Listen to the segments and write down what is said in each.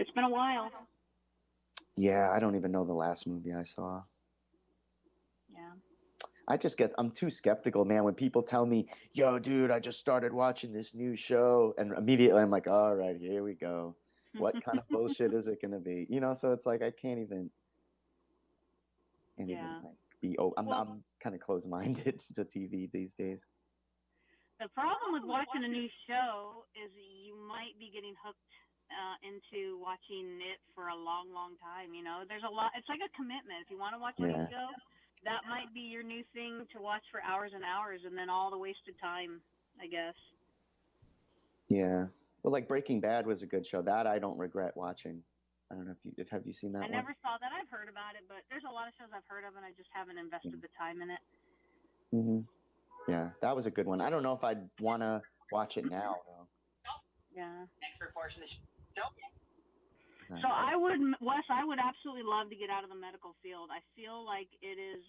It's been a while. Yeah, I don't even know the last movie I saw. Yeah. I'm too skeptical, man, when people tell me, yo, dude, I just started watching this new show. And immediately I'm like, all right, here we go. What kind of bullshit is it going to be? You know, so it's like I can't even like, be. I'm kind of closed-minded to TV these days. The problem with watching a new show is you might be getting hooked into watching it for a long, long time. You know, there's a lot. It's like a commitment. If you want to watch a new show, that might be your new thing to watch for hours and hours, and then all the wasted time, I guess. Yeah. Well, like Breaking Bad was a good show. That I don't regret watching. I don't know if have you seen that one? I never saw that. I've heard about it, but there's a lot of shows I've heard of, and I just haven't invested the time in it. Mm-hmm. Yeah, that was a good one. I don't know if I'd want to watch it now, though. Yeah. Next report of the show. So I would absolutely love to get out of the medical field. I feel like it is.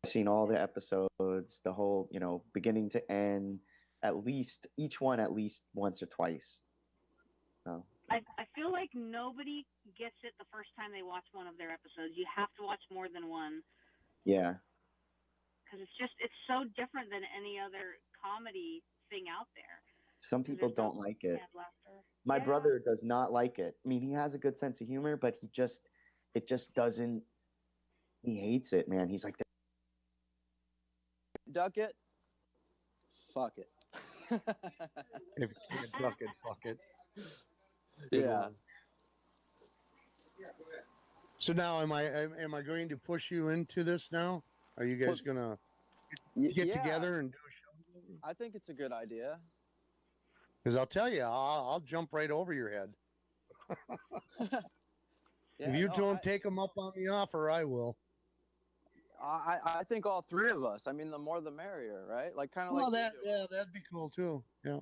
Seen all the episodes, the whole, beginning to end, each one at least once or twice. So. I feel like nobody gets it the first time they watch one of their episodes. You have to watch more than one. Yeah. Because it's so different than any other comedy thing out there. Some people don't like it. My brother does not like it. I mean, he has a good sense of humor, but it just doesn't. He hates it, man. He's like, duck it, fuck it. If you can't duck it, fuck it. Yeah. So now, am I going to push you into this now? Are you guys gonna get together and do a show? I think it's a good idea. Because I'll tell you, I'll jump right over your head. If you don't take them up on the offer, I will. I think all three of us. I mean, the more the merrier, right? Like kind of like. Well, that'd be cool too. Yeah.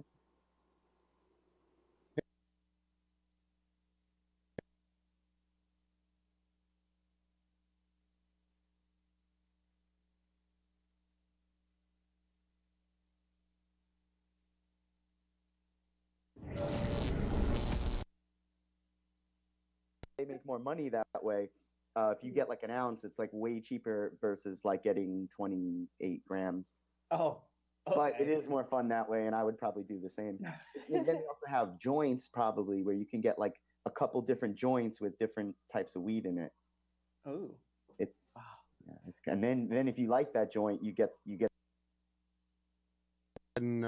They make more money that way. If you get like an ounce, it's like way cheaper versus like getting 28 grams. Oh. Okay. But it is more fun that way, and I would probably do the same. And then they also have joints, probably, where you can get like a couple different joints with different types of weed in it. Oh. It's and then if you like that joint, you get. And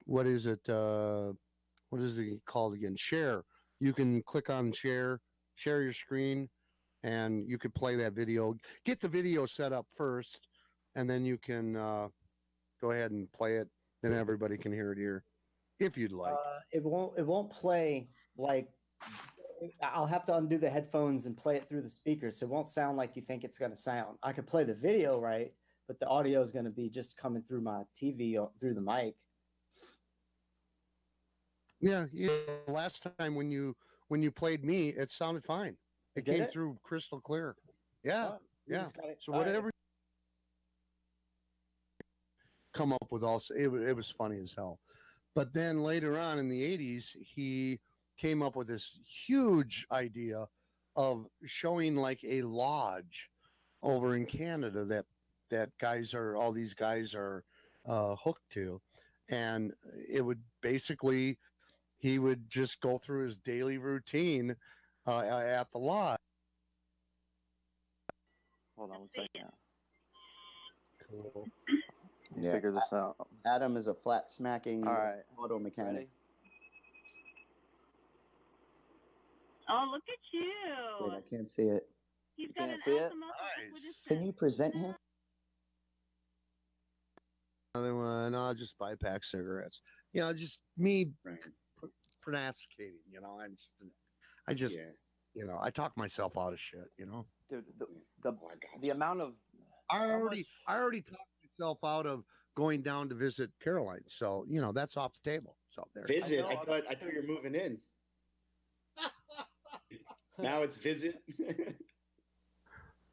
what is it? What is it called again? Share. You can click on share your screen, and you could play that video. Get the video set up first, and then you can go ahead and play it. Then everybody can hear it here, if you'd like. It won't play like. I'll have to undo the headphones and play it through the speakers, so it won't sound like you think it's going to sound. I could play the video right, but the audio is going to be just coming through my TV through the mic. Yeah. Last time when you played me, it sounded fine. It came through crystal clear. Yeah. So whatever. Come up with also, it was funny as hell. But then later on in the 80s, he came up with this huge idea of showing like a lodge over in Canada that all these guys are hooked to. And it would basically, he would just go through his daily routine at the lodge. Hold on one second. Cool. Figure this out. Adam is a flat smacking auto mechanic. Ready? Oh, look at you! Wait, I can't see it. He's got an see it? Nice. Can you present him? Another one. I'll just buy pack cigarettes. Just me pronunciating. I just I talk myself out of shit. Dude, the amount of I already talked myself out of going down to visit Caroline, so that's off the table. So there. Visit? I thought you were moving in. Now it's visit.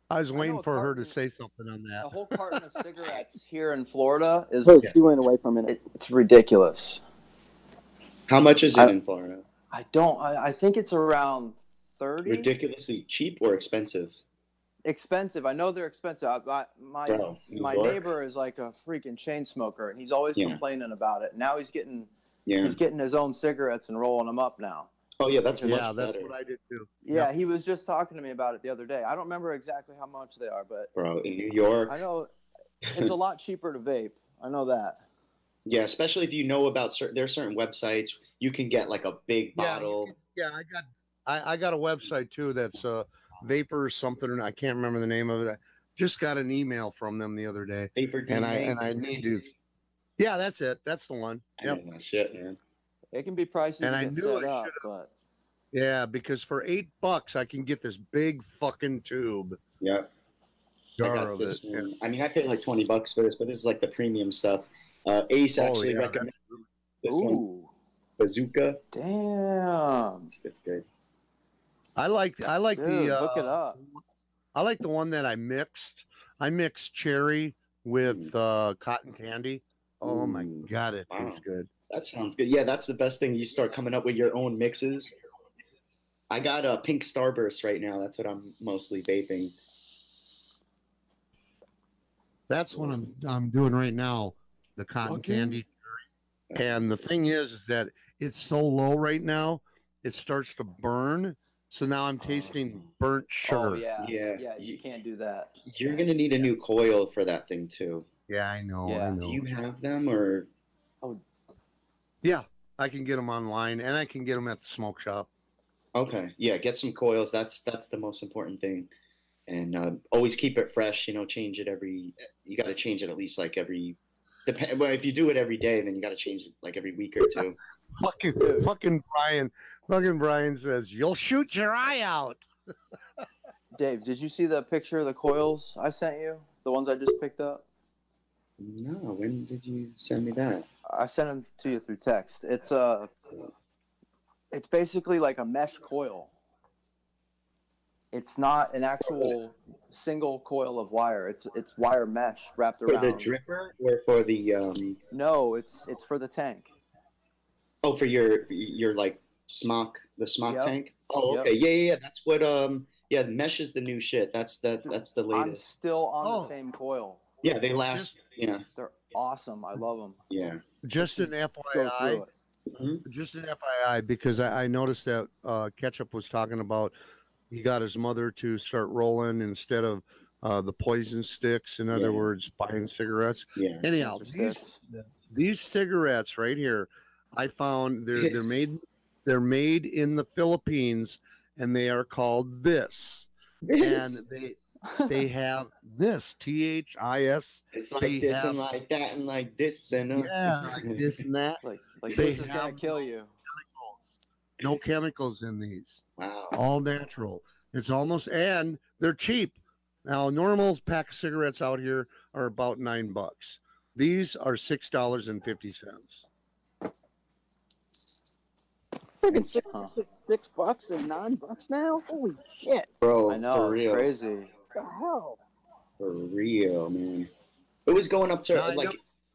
I was know waiting a for her to carton- say something on that. A whole carton of cigarettes here in Florida is She went away for a minute. it's ridiculous. How much is it in Florida? I think it's around 30. Ridiculously cheap or expensive? Expensive. I know they're expensive. My York? neighbor is like a freaking chain smoker, and he's always complaining about it. Now he's getting his own cigarettes and rolling them up now. Oh yeah, that's that's better. what I did too. Yeah, he was just talking to me about it the other day. I don't remember exactly how much they are, but Bro, in New York, I know it's a lot cheaper to vape. I know that. Yeah, especially if you know about there's certain websites you can get like a big bottle. Yeah, I got a website too that's Vapor something, or I can't remember the name of it. I just got an email from them the other day. Vapor DNA. And I need to. Yeah, that's it. That's the one. Yep. Shit, man. It can be pricey And to I get knew set I up, should've- but Yeah, because for $8 I can get this big fucking tube. Yep. Jar of this it. one. I mean, I paid like $20 for this, but this is like the premium stuff. Ace actually recommended this one. Bazooka. Damn. It's good. I like Dude, the look it up. I like the one that I mixed. I mixed cherry with cotton candy. Oh my god, it tastes good. That sounds good. Yeah, that's the best thing. You start coming up with your own mixes. I got a pink Starburst right now. That's what I'm mostly vaping. That's what I'm doing right now. The cotton candy. And the thing is that it's so low right now, it starts to burn. So now I'm tasting burnt sugar. Oh yeah. You can't do that. You're gonna need a new coil for that thing too. Yeah, I know. Yeah. I know. Do you have them or? Oh, yeah, I can get them online, and I can get them at the smoke shop. Okay, yeah, get some coils. That's the most important thing, and always keep it fresh. You know, change it every. You got to change it at least like every. Well, if you do it every day, then you got to change it like every week or two. Fucking Brian says you'll shoot your eye out. Dave, did you see the picture of the coils I sent you? The ones I just picked up? No, when did you send me that? I sent them to you through text. It's basically like a mesh coil. It's not an actual single coil of wire. It's wire mesh wrapped around. For the dripper or for the No, it's for the tank. Oh, for your like smock tank. Oh, okay. Yeah. That's what mesh is the new shit. That's the latest. I'm still on the same coil. Yeah, they last. They're awesome. I love them. Yeah. Just an FYI. Just an FYI, because I noticed that Ketchup was talking about he got his mother to start rolling instead of the poison sticks. In other words, buying cigarettes. Yeah. Anyhow, these cigarettes right here, I found they're made in the Philippines, and they are called this. And they have this THIS. It's like this and like that and like this and like this and that. like this is gonna kill you. No chemicals in these. Wow. All natural. It's almost, and they're cheap. Now, a normal pack of cigarettes out here are about $9. These are $6.50. Freaking $6 and $9 now? Holy shit. Bro, I know, for real. it's crazy. What the hell? For real, man. It was going up to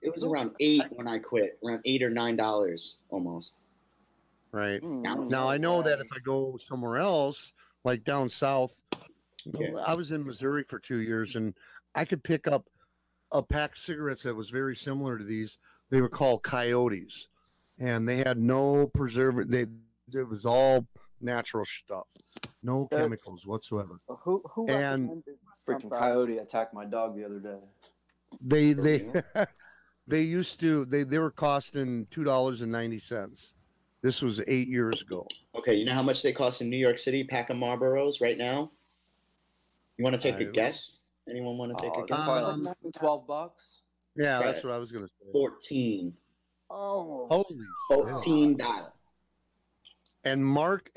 it was around $8 when I quit. Around $8 or $9 almost. Right. Now I know that if I go somewhere else, like down south, I was in Missouri for 2 years, and I could pick up a pack of cigarettes that was very similar to these. They were called Coyotes, and they had no preservative. It was all natural stuff, no chemicals whatsoever. So who and freaking coyote attacked my dog the other day. They used to they were costing $2.90. This was 8 years ago. Okay, you know how much they cost in New York City? Pack of Marlboros right now. You want to take a guess? Anyone want to take a guess? Probably like $12. Yeah, that's what I was gonna say. 14. Oh, holy $14. And Mark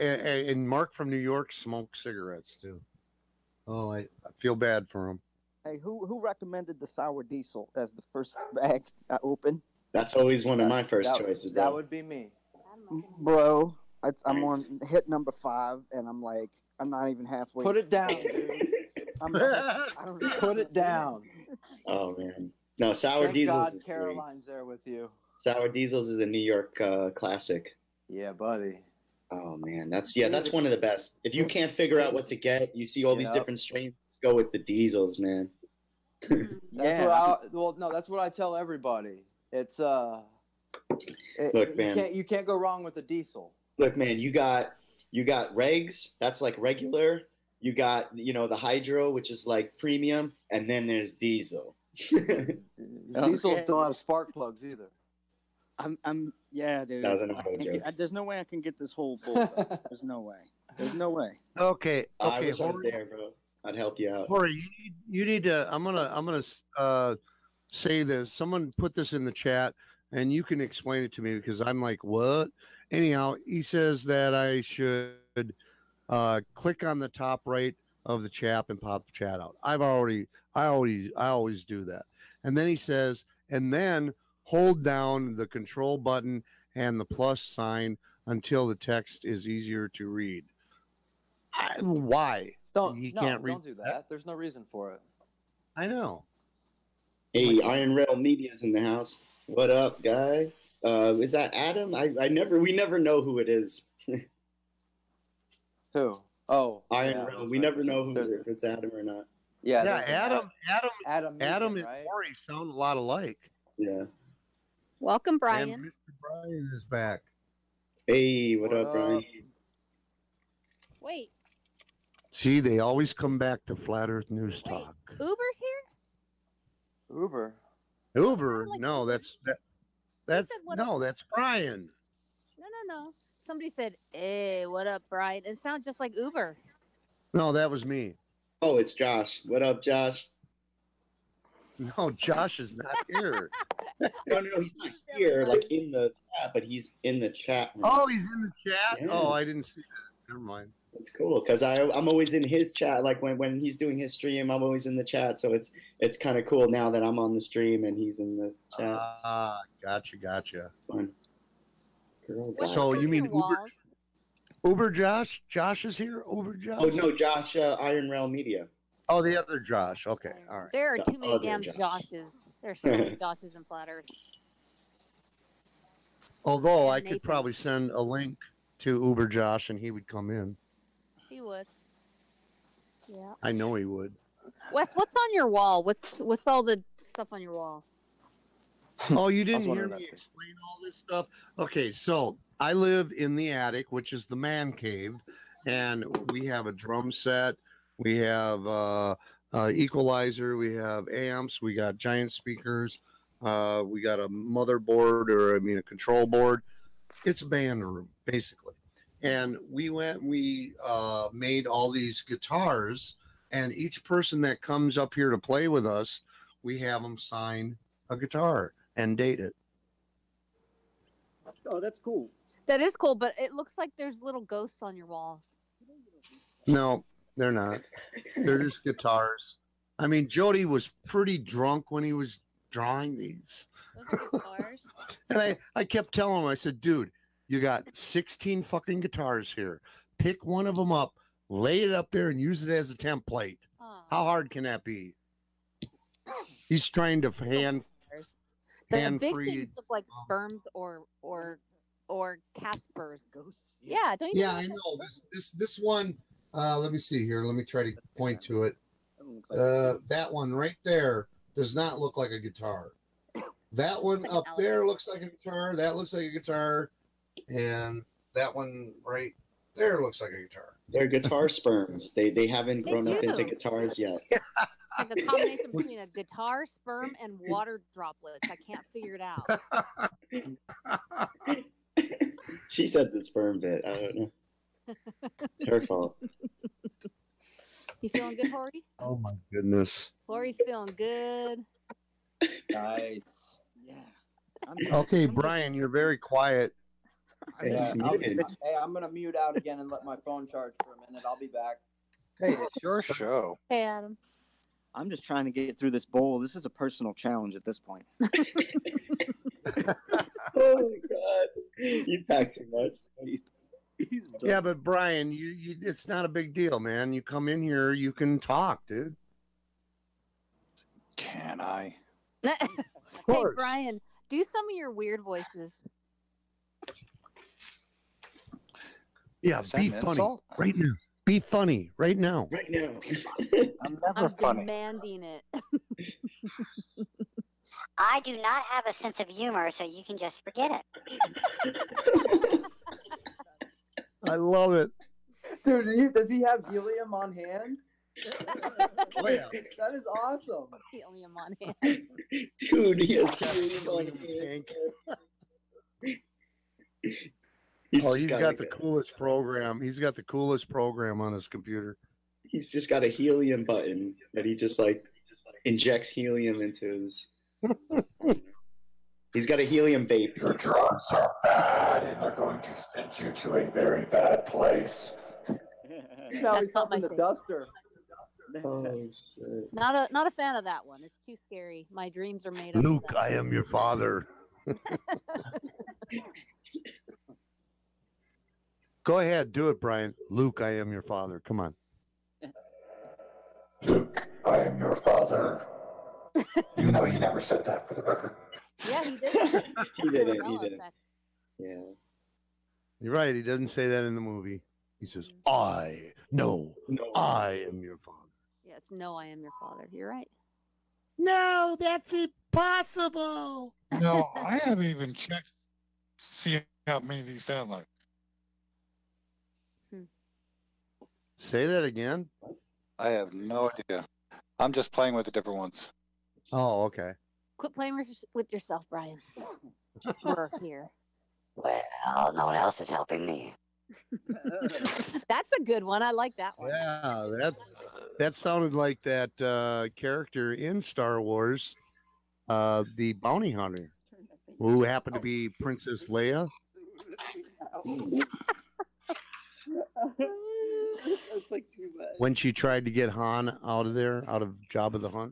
from New York smoked cigarettes too. Oh, I feel bad for him. hey, who recommended the sour diesel as the first bag I opened? That's always one of my first choices, bro. That would be me. Bro, I'm on hit number 5, and I'm like, I'm not even halfway. Put it down, dude. I don't Put it down. Oh man, no, Sour Thank Diesels God is Caroline's there with you. great. Sour Diesels is a New York classic. Yeah, buddy. Oh man, that's one of the best. If you can't figure out what to get, you see all these different strains. Go with the Diesels, man. That's what I tell everybody. It's Look, man, you can't go wrong with the diesel. Look, man, you got regs. That's like regular. You got the hydro, which is like premium, and then there's diesel. Diesels don't have spark plugs either. Yeah, dude. That was another joke. There's no way I can get this whole bowl done. There's no way. There's no way. Okay. I wish I was there, bro. I'd help you out. Corey, you need to. I'm gonna say this. Someone put this in the chat, and you can explain it to me because I'm like, what? Anyhow, he says that I should click on the top right of the chat and pop the chat out. I always do that. And then he says, and then hold down the control button and the plus sign until the text is easier to read. Why? Don't do that. There's no reason for it. I know. Hey, Iron Rail Media's in the house. What up, guy? Is that Adam? We never know who it is. Who? Oh, Iron Rail. We never know if it's Adam or not. Yeah, Adam Meegan, and right? Corey sound a lot alike. Yeah. Welcome, Brian. And Mr. Brian is back. Hey, what up, Brian? Wait, See, they always come back to Flat Earth News Talk. Uber's here? Uber. Uber? Like No, Uber. that's said, "What no, up?" that's Brian. No. Somebody said, "Hey, what up, Brian?" It sounds just like Uber. No, that was me. Oh, it's Josh. What up, Josh? No, Josh is not here. No, he's not here, like in the chat, but he's in the chat room. Oh, he's in the chat? Yeah. Oh, I didn't see that. Never mind. It's cool because I'm always in his chat. Like when he's doing his stream, I'm always in the chat. So it's kind of cool now that I'm on the stream and he's in the chat. Gotcha. Fun. Girl, guy. So you mean Uber? Walls? Uber Josh? Josh is here? Uber Josh? Oh no, Josh, Iron Rail Media. Oh, the other Josh. Okay, all right. There are The too many other damn Josh. Joshes. There's so many Joshes in Flat Earth. Although I Nathan. could probably send a link to Uber Josh and he would come in. He would. Yeah. I know he would. Wes, what's on your wall? What's all the stuff on your wall? Oh, you didn't hear wondering me that too. explain all this stuff? Okay, so I live in the attic, which is the man cave, and we have a drum set. We have equalizer. We have amps. We got giant speakers. We got a motherboard, a control board. It's a band room, basically. And we made all these guitars, and each person that comes up here to play with us, we have them sign a guitar and date it. Oh, that's cool. That is cool, but it looks like there's little ghosts on your walls. No, they're not. They're just guitars. I mean, Jody was pretty drunk when he was drawing these. Those are guitars. And I kept telling him, I said, dude, you got 16 fucking guitars here. Pick one of them up, lay it up there, and use it as a template. How hard can that be? He's trying to The big things look like sperms or Caspers. Ghosts. Yeah, don't you? Yeah, I know. This one, let me see here. Let me try to point to it. That one right there does not look like a guitar. That one up there looks like a guitar. That looks like a guitar. And that one right there looks like a guitar. They're guitar sperms. They haven't grown up into guitars yet. Like a combination between a guitar, sperm, and water droplets. I can't figure it out. She said the sperm bit. I don't know. It's her fault. You feeling good, Corey? Oh my goodness. Corey's feeling good. Nice. Yeah. Okay, Brian, you're very quiet. Yeah, I'm gonna mute out again and let my phone charge for a minute. I'll be back. Hey, it's your show. Hey, Adam. I'm just trying to get through this bowl. This is a personal challenge at this point. Oh my god, you packed too much. Yeah, but Brian, you it's not a big deal, man. You come in here, you can talk, dude. Can I? Hey, Brian, do some of your weird voices. Yeah, be funny right now. Be funny right now. Right now. I'm funny. Demanding it. I do not have a sense of humor, so you can just forget it. I love it. Dude, does he have helium on hand? Oh, yeah. That is awesome. Helium on hand. Dude, he has helium on tank. He's got the coolest program. He's got the coolest program on his computer. He's just got a helium button that he just like injects helium into his. He's got a helium vape. Your drugs are bad, and they're going to send you to a very bad place. Now he's up in the duster. Oh shit! Not a fan of that one. It's too scary. My dreams are made up. Luke, I am your father. Go ahead, do it, Brian. Luke, I am your father. Come on. Luke, I am your father. You know he never said that for the record. Yeah, he did. He didn't. Yeah. You're right. He doesn't say that in the movie. He says, I am your father. Yeah, it's no, I am your father. You're right. No, that's impossible. No, I haven't even checked to see how many of these sound like. Say that again. I have no idea. I'm just playing with the different ones. Oh, okay. Quit playing with yourself, Brian. We're here. Well, no one else is helping me. That's a good one. I like that one. Yeah, that sounded like that character in Star Wars, the bounty hunter, who happened to be Princess Leia. That's like too bad. When she tried to get Han out of Jabba the Hutt.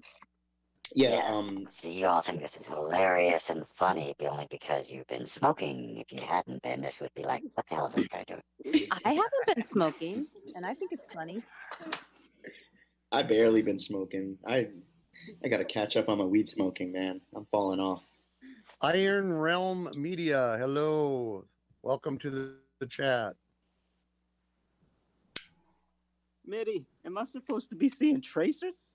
Yeah. Yes. So you all think this is hilarious and funny, only because you've been smoking. If you hadn't been, this would be like, what the hell is this guy doing? I haven't been smoking, and I think it's funny. I barely been smoking. I got to catch up on my weed smoking, man. I'm falling off. Iron Realm Media, hello. Welcome to the chat. Mitty, am I supposed to be seeing tracers?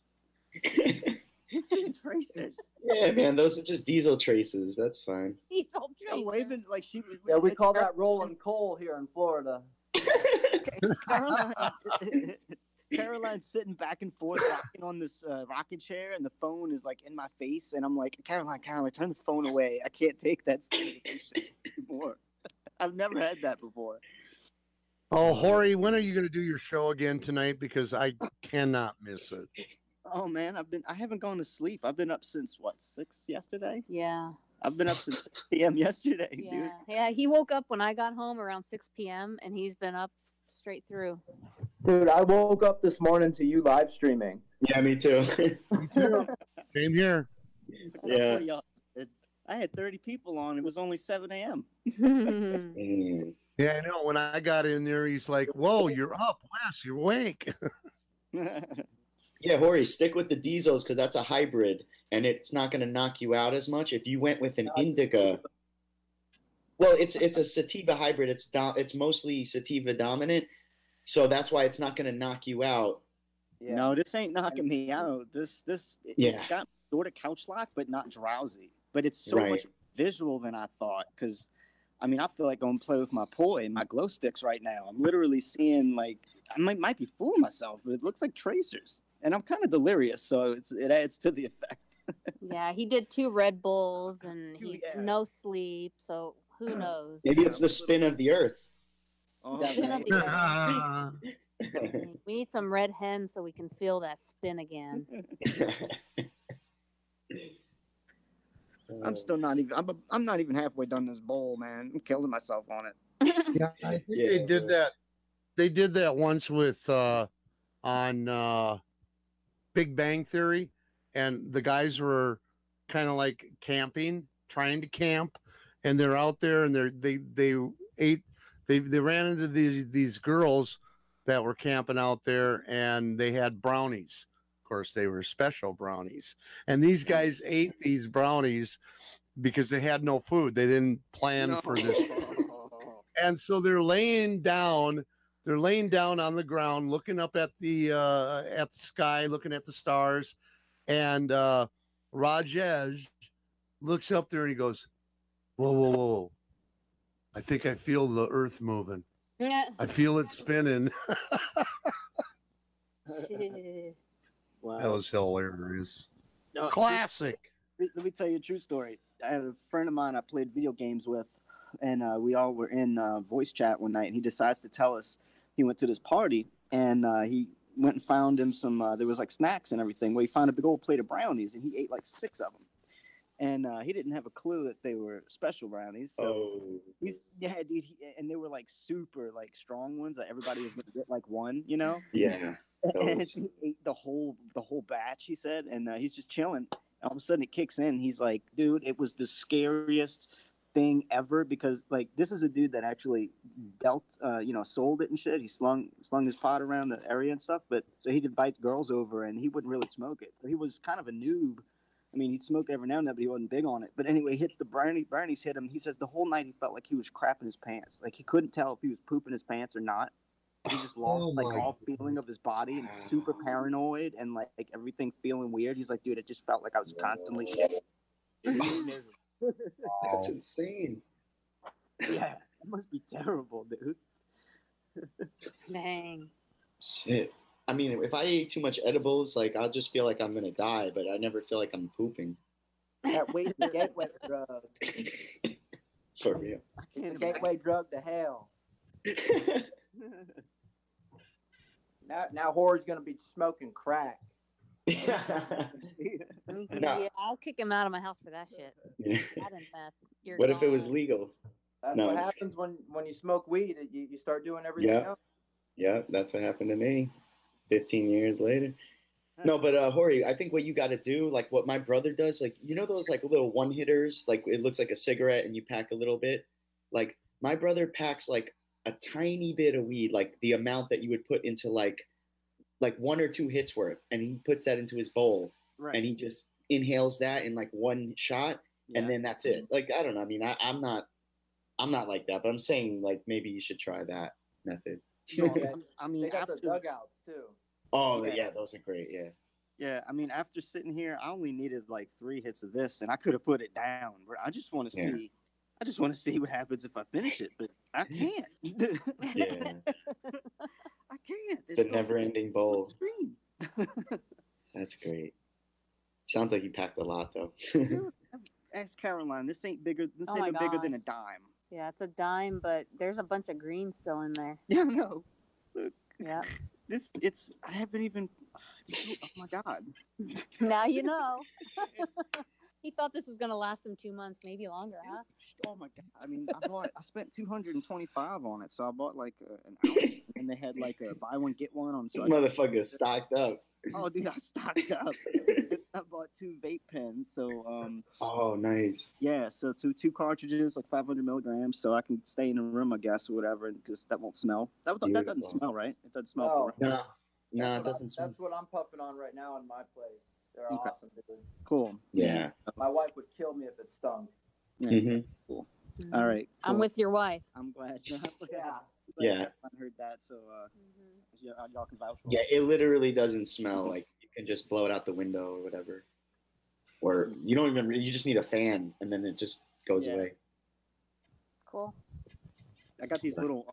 I'm seeing tracers. Yeah, man, those are just diesel traces. That's fine. Diesel tracer. Waving like she. Yeah, we call that rolling coal here in Florida. Caroline's sitting back and forth rocking on this rocking chair, and the phone is like in my face, and I'm like, Caroline, turn the phone away. I can't take that stimulation anymore. I've never had that before. Oh, Hori, when are you going to do your show again tonight? Because I cannot miss it. Oh man, I haven't gone to sleep. I've been up since 6 yesterday? Yeah. I've been up since 6 p.m. yesterday, dude. Yeah, he woke up when I got home around 6 p.m. and he's been up straight through. Dude, I woke up this morning to you live streaming. Yeah, me too. Me too. Same here. Yeah. I had 30 people on. It was only 7 a.m. Yeah, I know. When I got in there, he's like, whoa, you're up, Wes, you're awake. Yeah, Hori, stick with the diesels because that's a hybrid, and it's not going to knock you out as much. If you went with an indica, well, it's a sativa hybrid. It's mostly sativa dominant, so that's why it's not going to knock you out. Yeah. No, this ain't knocking me out. It's got sort of couch lock, but not drowsy. But it's so much visual than I thought. Because, I mean, I feel like I'm play with my poi and my glow sticks right now. I'm literally seeing like I might be fooling myself, but it looks like tracers. And I'm kind of delirious, so it adds to the effect. Yeah, he did 2 Red Bulls and no sleep, so who knows? Maybe it's the spin of the earth. Oh, we need some red hen so we can feel that spin again. I'm still not even. I'm not even halfway done this bowl, man. I'm killing myself on it. Yeah, I think they did that. They did that once with on Big Bang Theory, and the guys were kind of like camping, trying to camp, and they're out there and they ate they ran into these girls that were camping out there, and they had brownies. Of course, they were special brownies, and these guys ate these brownies because they had no food. They didn't plan for this, and so they're laying down. They're laying down on the ground, looking up at the sky, looking at the stars, and Rajesh looks up there and he goes, "Whoa, whoa, whoa! I think I feel the earth moving. I feel it spinning." Wow. That was hilarious. No, Classic. Let me tell you a true story. I had a friend of mine I played video games with, and we all were in voice chat one night, and he decides to tell us he went to this party, and he went and found him some, there was like snacks and everything. Well, he found a big old plate of brownies, and he ate like 6 of them. And he didn't have a clue that they were special brownies. So dude, and they were like super like strong ones that everybody was gonna get like one, you know? Yeah. And he ate the whole batch, he said, and he's just chilling. All of a sudden it kicks in. He's like, dude, it was the scariest thing ever, because like this is a dude that actually dealt sold it and shit. He slung his pot around the area and stuff, but so he'd invite girls over and he wouldn't really smoke it. So he was kind of a noob. I mean, he'd smoke every now and then, but he wasn't big on it. But anyway, he hits the brownies hit him. He says the whole night he felt like he was crapping his pants. Like he couldn't tell if he was pooping his pants or not. He just lost all feeling of his body and super paranoid and like everything feeling weird. He's like, dude, it just felt like I was constantly shitting. That's insane. Yeah, it must be terrible, dude. Dang. Shit. I mean, if I ate too much edibles, like I'll just feel like I'm gonna die, but I never feel like I'm pooping. That weed the gateway drug. For real. It's a gateway drug to hell. Now Horror's gonna be smoking crack. Yeah, I'll kick him out of my house for that shit. Yeah. That ain't meth. You're What if it was gone. legal? That's No, what I'm just happens when you smoke weed. You start doing everything Yeah. else. Yeah, that's what happened to me 15 years later. No, but Hori, I think what you got to do, like what my brother does, like, you know those like little one hitters, like it looks like a cigarette and you pack a little bit? Like my brother packs like a tiny bit of weed, like the amount that you would put into like 1 or 2 hits worth, and he puts that into his bowl, and he just inhales that in like one shot, and then that's it. Like, I don't know. I mean, I'm not like that, but I'm saying like maybe you should try that method. I mean, They got after the dugouts too. Oh yeah, those are great. Yeah. Yeah, I mean, after sitting here, I only needed like 3 hits of this, and I could have put it down. I just want to see. I just want to see what happens if I finish it, but I can't. Yeah. I can't. The never-ending bowl. That's great. Sounds like you packed a lot though. Dude, ask Caroline. This ain't bigger. This Oh my ain't bigger than a gosh. dime. Yeah, it's a dime, but there's a bunch of green still in there. Yeah, no. Look, Yeah. It's. I haven't even. Oh my god. Now you know. He thought this was gonna last him 2 months, maybe longer, huh? Oh my god! I mean, I spent $225 on it, so I bought like an ounce, and they had like a buy one get one on. This motherfucker stocked up. Oh, dude, I stocked up. I bought 2 vape pens, so Oh, nice. yeah, so two cartridges, like 500 milligrams, so I can stay in a room, I guess, or whatever, because that won't smell. That doesn't smell, right? It doesn't smell. No, it doesn't smell. That's what I'm puffing on right now in my place. They're Okay. awesome, dude. Cool. Yeah. My wife would kill me if it stung. Yeah. Cool. All right. I'm cool. with your wife. I'm glad. Yeah. I heard that, so y'all can vouch for Yeah, it literally doesn't smell. Like you can just blow it out the window or whatever. Or you don't even. You just need a fan, and then it just goes away. Cool. I got these little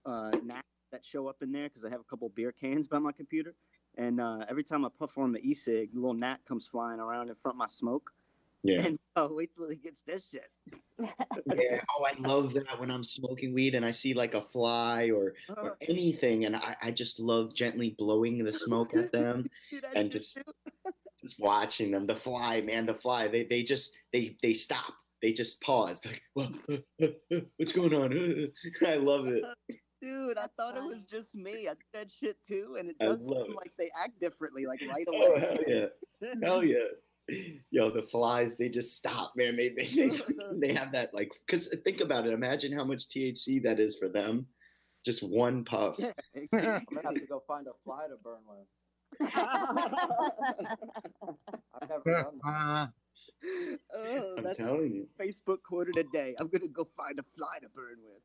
gnats that show up in there because I have a couple beer cans by my computer, and every time I puff on the e-cig, a little gnat comes flying around in front of my smoke. Yeah. And wait till he gets this shit. Yeah. Oh, I love that when I'm smoking weed and I see like a fly or anything, and I just love gently blowing the smoke at them and just watching them. The fly, man, the fly. They stop. They just pause. Like, what's going on? I love it. Dude, I thought it was just me. I did that shit too, and it does seem like they act differently, like right away. Oh, hell yeah. Hell yeah. Yo, the flies, they just stop, man. They have that, like, because think about it. Imagine how much THC that is for them. Just one puff. I'm gonna have to go find a fly to burn with. I've never done that. Oh, I'm that's telling you. Facebook quote of the day. I'm gonna go find a fly to burn with.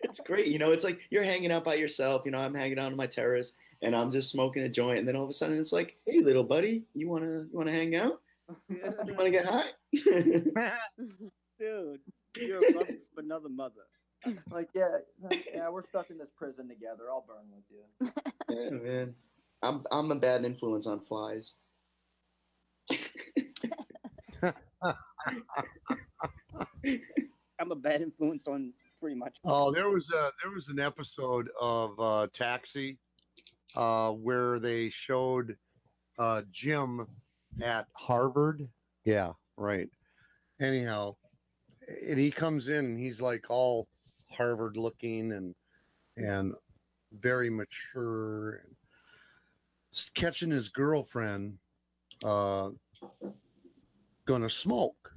It's great. You know, it's like you're hanging out by yourself. You know, I'm hanging out on my terrace and I'm just smoking a joint. And then all of a sudden it's like, hey, little buddy, you wanna hang out? You wanna get high? Dude, you're a mother from another mother. Like, yeah, we're stuck in this prison together. I'll burn with you. Yeah, man. I'm a bad influence on flies. I'm a bad influence on pretty much. Oh, there was an episode of Taxi where they showed Jim at Harvard. Yeah, right. Anyhow, and he comes in and he's like all Harvard looking and very mature and catching his girlfriend gonna smoke,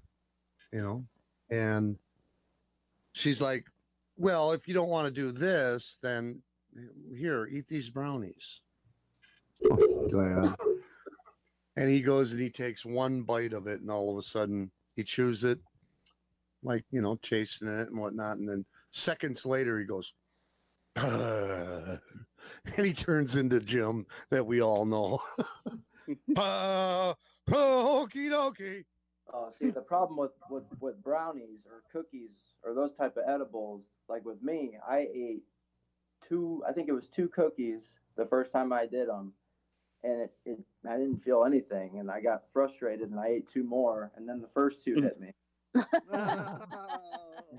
you know, and she's like, well, if you don't want to do this, then here, eat these brownies. Oh, glad. And he goes and he takes one bite of it, and all of a sudden he chews it, like, you know, chasing it and whatnot. And then seconds later he goes, and he turns into Jim that we all know. Okie dokie. See, the problem with brownies or cookies or those type of edibles, like with me, I ate I think it was 2 cookies the first time I did them, and I didn't feel anything, and I got frustrated, and I ate 2 more, and then the first 2 hit me.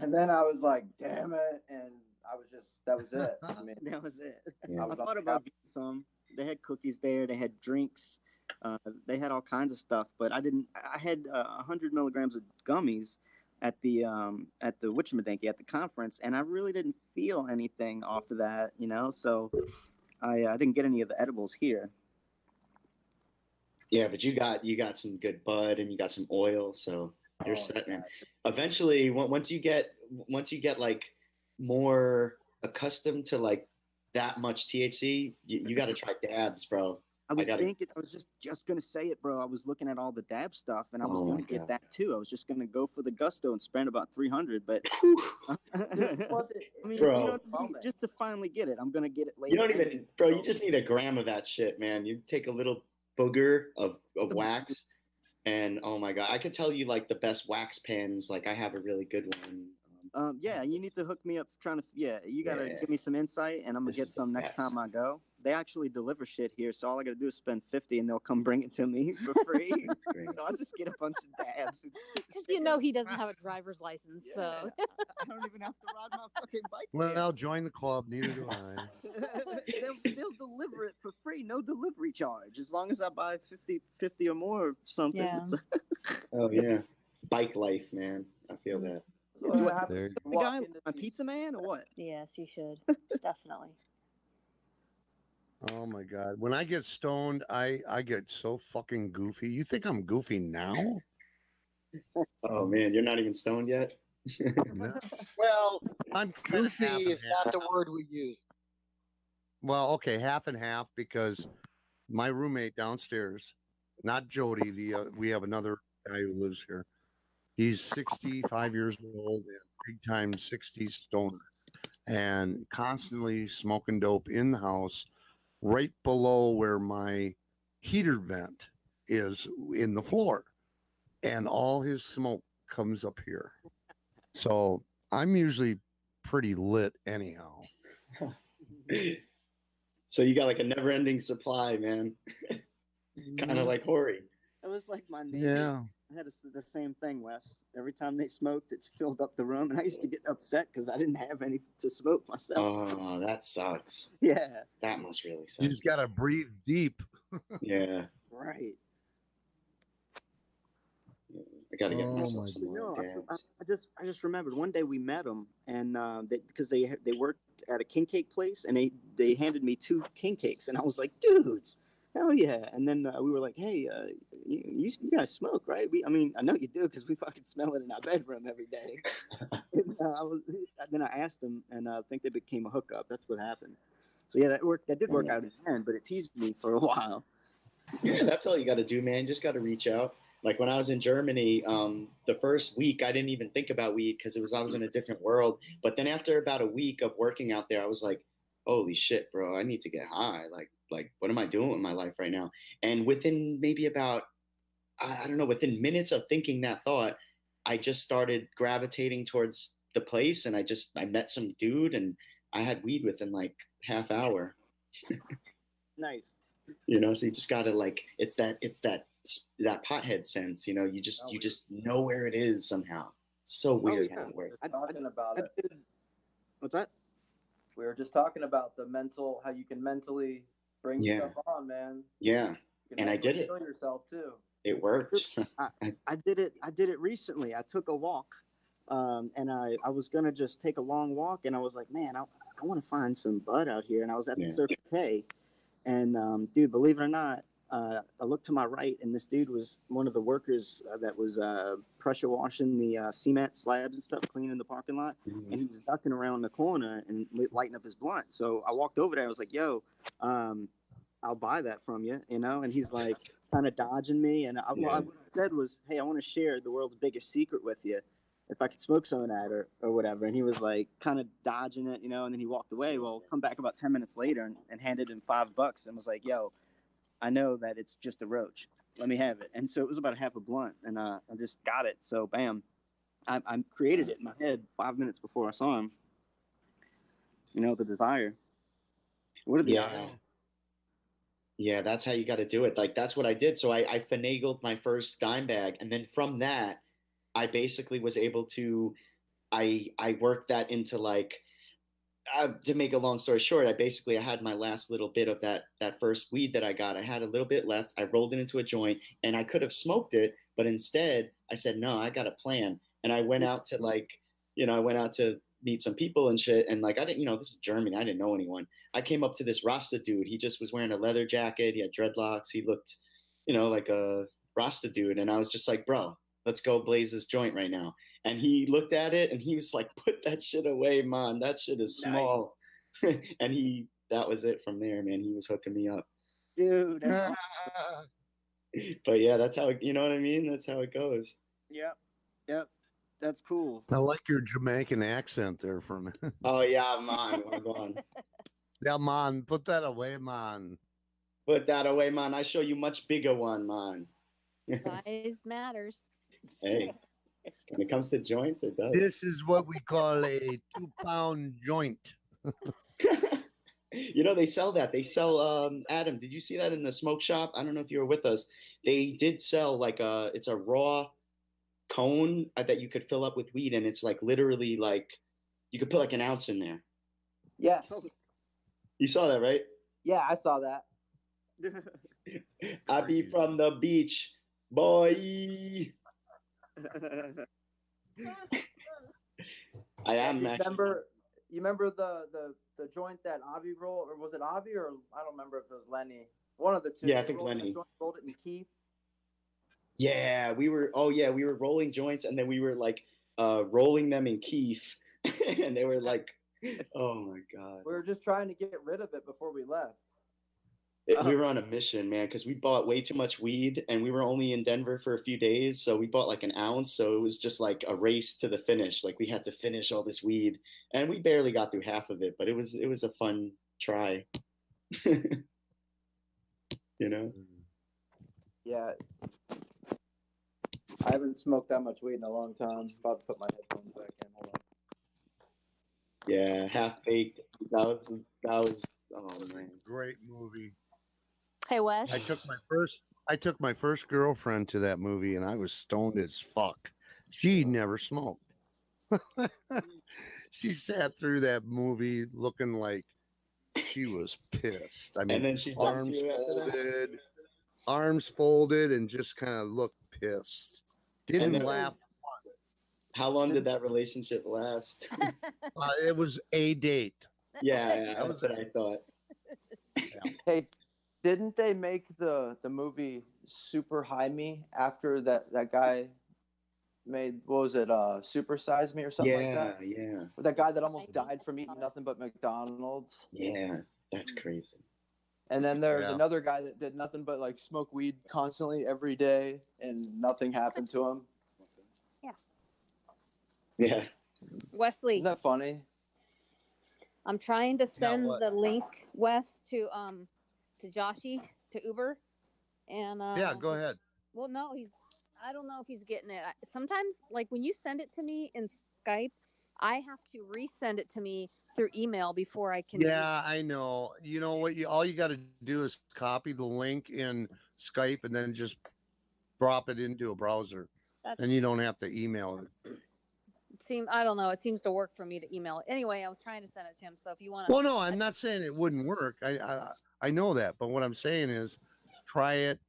And then I was like, damn it, and that was it. I mean, that was it. Yeah. I thought about getting some. They had cookies there. They had drinks. They had all kinds of stuff, but I didn't. I had 100 milligrams of gummies at the whatchamadinkey at the conference, and I really didn't feel anything off of that, you know. So I didn't get any of the edibles here. Yeah, but you got some good bud and you got some oil, so you're set, man. Eventually, once you get like more accustomed to like that much THC, you got to try dabs, bro. I was just gonna say it, bro. I was looking at all the dab stuff, and I was gonna get that too. I was just gonna go for the gusto and spend about 300, but I mean, bro, just to finally get it, I'm gonna get it later. You don't even, bro. You just need a gram of that shit, man. You take a little booger of wax, and oh my god, I could tell you like the best wax pens. Like I have a really good one. Yeah, you need to hook me up. You gotta give me some insight, and I'm gonna get some next time I go. They actually deliver shit here, so all I gotta do is spend $50, and they'll come bring it to me for free. So I'll just get a bunch of dabs. Because you know he doesn't have a driver's license, so I don't even have to ride my fucking bike. Well, join the club. Neither do I. They'll deliver it for free, no delivery charge, as long as I buy 50 or more or something. Yeah. Oh yeah, bike life, man. I feel that. So do I have the guy, my pizza man, or what? Yes, you should definitely. Oh my god! When I get stoned, I get so fucking goofy. You think I'm goofy now? Oh man, you're not even stoned yet. No. Well, I'm goofy is not the word we use. Well, okay, half and half, because my roommate downstairs, not Jody, we have another guy who lives here. He's 65 years old and big time 60s stoner, and constantly smoking dope in the house, right below where my heater vent is in the floor, and all his smoke comes up here. So I'm usually pretty lit anyhow. So you got like a never-ending supply, man. Kind of like Hori. It was like my neighbor. Yeah. I had the same thing, Wes. Every time they smoked, it's filled up the room, and I used to get upset because I didn't have any to smoke myself. Oh, that sucks. Yeah. That must really suck. You just gotta breathe deep. Yeah. Right. I gotta get myself some more dabs. I just remembered one day we met them, and because they worked at a king cake place, and they handed me 2 king cakes, and I was like, dudes, hell yeah. And then we were like, hey, you guys smoke, right? I mean, I know you do because we fucking smell it in our bedroom every day. And, then I asked them, and I think they became a hookup. That's what happened. So yeah, that worked. That did work out in the end, but it teased me for a while. Yeah, that's all you got to do, man. Just got to reach out. Like when I was in Germany, the first week I didn't even think about weed because I was in a different world. But then after about a week of working out there, I was like, holy shit, bro, I need to get high. Like what am I doing with my life right now? And within maybe about, I don't know, within minutes of thinking that thought, I just started gravitating towards the place, and I met some dude, and I had weed within like half hour. Nice. You know, so you just gotta like, it's that pothead sense, you know, you just know where it is somehow. So weird how it works. Talking about it. What's that? We were just talking about how you can mentally bring stuff on, man. Yeah. And I did it. Kill yourself too. It worked. I did it recently. I took a walk, and I was gonna just take a long walk, and I was like, man, I want to find some bud out here, and I was at the Circle K. And dude, believe it or not, I looked to my right, and this dude was one of the workers that was pressure washing the cement slabs and stuff, cleaning the parking lot. Mm-hmm. And he was ducking around the corner and lighting up his blunt. So I walked over there. I was like, "Yo, I'll buy that from you," you know. And he's like, kind of dodging me. And what I said was, "Hey, I want to share the world's biggest secret with you. If I could smoke some of that or whatever." And he was like kind of dodging it, you know, and then he walked away. Well, come back about 10 minutes later and handed him $5 and was like, "Yo, I know that it's just a roach. Let me have it." And so it was about half a blunt, and I just got it. So bam, I created it in my head 5 minutes before I saw him. You know, the desire. What are the odds? Yeah, that's how you got to do it. Like, that's what I did. So I finagled my first dime bag, and then from that, I basically was able to, I worked that into like, to make a long story short, I had my last little bit of that first weed that I got. I had a little bit left. I rolled it into a joint, and I could have smoked it, but instead I said, no, I got a plan. And I went out to meet some people and shit. And like, I didn't, this is Germany. I didn't know anyone. I came up to this Rasta dude. He just was wearing a leather jacket. He had dreadlocks. He looked, like a Rasta dude. And I was just like, bro, let's go blaze this joint right now. And he looked at it and he was like, put that shit away, man. That shit is small. Nice. And that was it from there, man. He was hooking me up. Dude. But yeah, that's how, you know what I mean? That's how it goes. Yep. That's cool. I like your Jamaican accent there for me. Oh, yeah, man. Go on. Yeah, man. Put that away, man. Put that away, man. I show you much bigger one, man. Size matters. Hey, when it comes to joints, it does. This is what we call a 2-pound joint. They sell that. They sell, Adam, did you see that in the smoke shop? I don't know if you were with us. They did sell like it's a raw cone that you could fill up with weed, and it's like literally like you could put like an ounce in there. Yes. You saw that, right? Yeah, I saw that. I be from the beach, boy. I am. You remember the joint that Avi rolled, or was it Avi, or I don't remember if it was Lenny. One of the two. Yeah, I think Lenny rolled it in Keith. Yeah, we were rolling joints, and then we were like rolling them in keef, and they were like, oh my god. We were just trying to get rid of it before we left. We were on a mission, man, because we bought way too much weed, and we were only in Denver for a few days, so we bought like an ounce, so it was just like a race to the finish. Like, we had to finish all this weed, and we barely got through half of it, but it was a fun try. Yeah. I haven't smoked that much weed in a long time. About to put my headphones back in. Hold on. Yeah, Half Baked. That was oh man. Great movie. Hey Wes. I took my first girlfriend to that movie, and I was stoned as fuck. She never smoked. She sat through that movie looking like she was pissed. I mean, and then she arms folded, and just kind of looked pissed. Didn't laugh. How long did that relationship last? It was a date. Yeah, that's what I thought. Hey, Didn't they make the movie Super High Me after that guy made, what was it, Super Size Me or something like that? Yeah. With that guy that almost died from eating nothing but McDonald's. Yeah, that's crazy. And then there's another guy that did nothing but like smoke weed constantly every day, and nothing happened to him. Yeah. Wesley. Isn't that funny? I'm trying to send the link, Wes, to Joshy, to Uber, and yeah, go ahead. Well, no, I don't know if he's getting it. Sometimes, like when you send it to me in Skype, I have to resend it to me through email before I can. Yeah, I know. You know what? All you got to do is copy the link in Skype and then just drop it into a browser, and you don't have to email it. I don't know. It seems to work for me to email it. Anyway, I was trying to send it to him. So if you want to. Well, no, I'm not saying it wouldn't work. I know that, but what I'm saying is, try it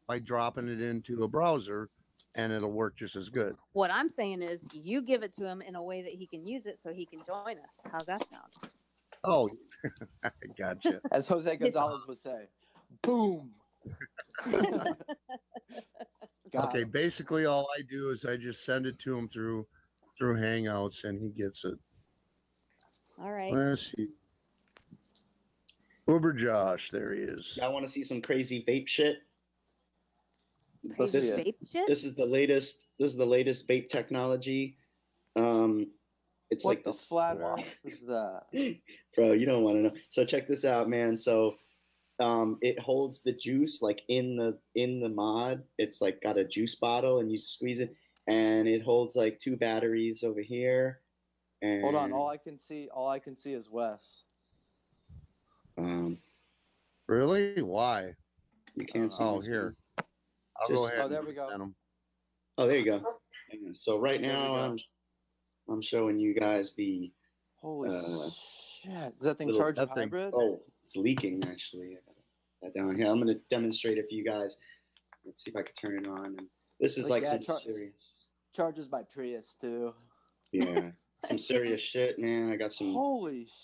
by dropping it into a browser, and it'll work just as good. What I'm saying is, you give it to him in a way that he can use it, so he can join us. How's that sound? Oh, I gotcha. As Jose Gonzalez would say, boom. Okay, basically all I do is I just send it to him through Hangouts, and he gets it. All right. Let's see. Uber Josh, there he is. I want to see some crazy vape shit. Crazy vape shit? This is the latest. This is the latest vape technology. It's what like the flat Earth is that? Bro, you don't want to know. So check this out, man. So it holds the juice like in the mod. It's like got a juice bottle, and you squeeze it, and it holds like 2 batteries over here. And hold on, all I can see is Wes. Really? Why? You can't see. Oh, here. I'll go ahead. Oh, there we go. Oh, there you go. So right now I'm showing you guys the holy shit. Does that thing charge hybrid? Oh, it's leaking actually. I got that down here. I'm gonna demonstrate it for you guys. Let's see if I can turn it on. And this is like some serious. Charges my Prius too. Yeah. Some serious shit, man. I got some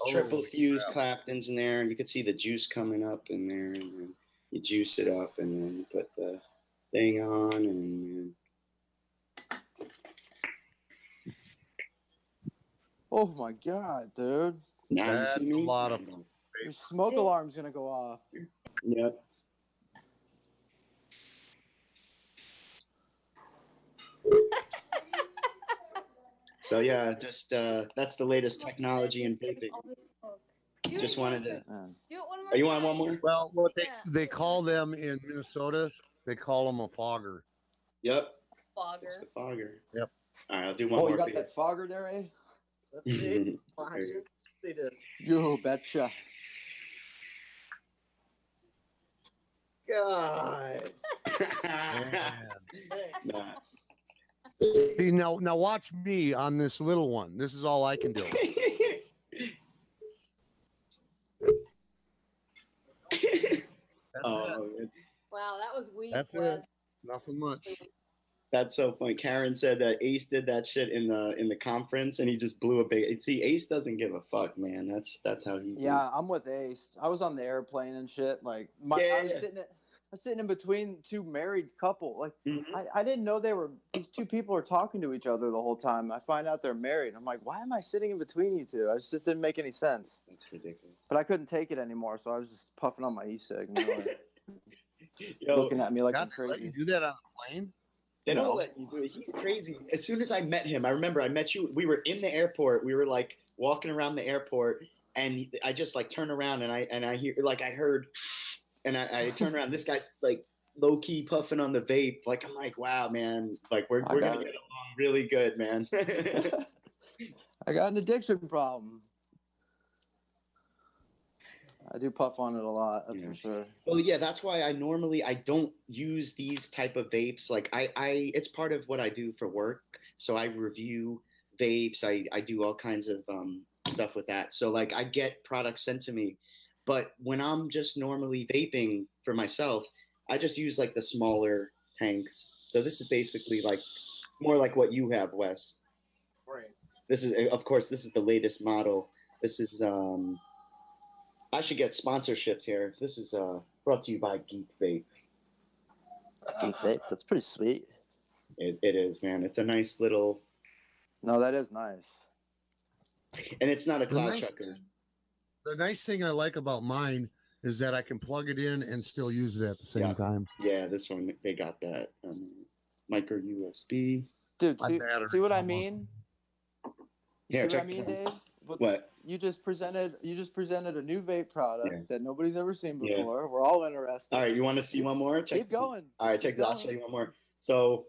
triple fuse Claptons in there, and you can see the juice coming up in there, and then you juice it up, and then you put the thing on, and oh my god, dude! Now that's a lot of fun. Your smoke alarm's gonna go off. Yep. So yeah, just that's the latest technology in vaping. Just wanted to. Do it one more. You want one more? Well, what they call them in Minnesota, they call them a fogger. Yep. Fogger. It's the fogger. Yep. All right, I'll do one more. more. You got for that fogger there, eh? Let's see. See this. You betcha. Guys. Nah. See, now watch me on this little one. This is all I can do. Wow, that was weak. That's it. Nothing much. That's so funny. Karen said that Ace did that shit in the conference, and he just blew a big. See, Ace doesn't give a fuck, man. That's how he's. Yeah, I'm with Ace. I was on the airplane and shit. Like, I was sitting in between 2 married couple. Like, I didn't know these 2 people are talking to each other the whole time. I find out they're married. I'm like, why am I sitting in between you 2? It just didn't make any sense. That's ridiculous. But I couldn't take it anymore, so I was just puffing on my e-cig. Yo, looking at me like I'm crazy. Let you do that on the plane? They don't let you do it. He's crazy. As soon as I met him, I remember I met you. We were in the airport. We were like walking around the airport, and I just like turned around and I hear like I heard, and I turned around. This guy's like low key puffing on the vape. Like I'm like, wow, man. Like we're gonna get along really good, man. I got an addiction problem. I do puff on it a lot, that's for sure. Well, yeah, that's why I don't use these type of vapes. Like I it's part of what I do for work. So I review vapes. I do all kinds of stuff with that. So like I get products sent to me, but when I'm just normally vaping for myself, I just use like the smaller tanks. So this is basically like more like what you have, Wes. Right. This is, of course, this is the latest model. This is I should get sponsorships here. This is brought to you by Geek Vape. Geek Vape, that's pretty sweet. It is, man. It's a nice little. No, that is nice. And it's not a cloud chucker. The nice thing I like about mine is that I can plug it in and still use it at the same time. Yeah, this one, they got that micro USB. Dude, see what I mean? Yeah, see what I mean, Dave? What? You just presented a new vape product that nobody's ever seen before. Yeah. We're all interested. All right, you want to see one more? Keep going. All right, check this. I'll show you one more. So,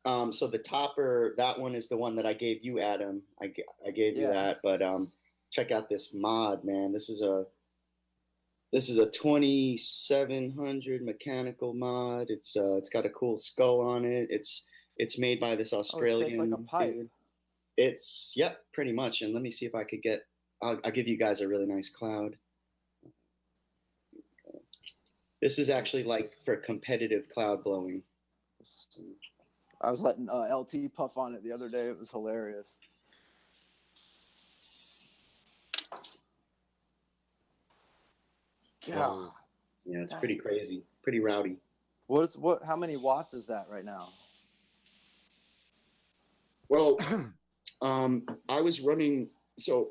so the topper, that one is the one that I gave you, Adam. I gave you that, but check out this mod, man. This is a 2700 mechanical mod. It's got a cool skull on it. It's made by this Australian. It's shaped like a pipe. Dude. It's pretty much. And let me see if I could get. I'll give you guys a really nice cloud. This is actually like for competitive cloud blowing. I was letting LT puff on it the other day. It was hilarious. God. Yeah, it's pretty crazy, pretty rowdy. How many watts is that right now? Well, I was running. So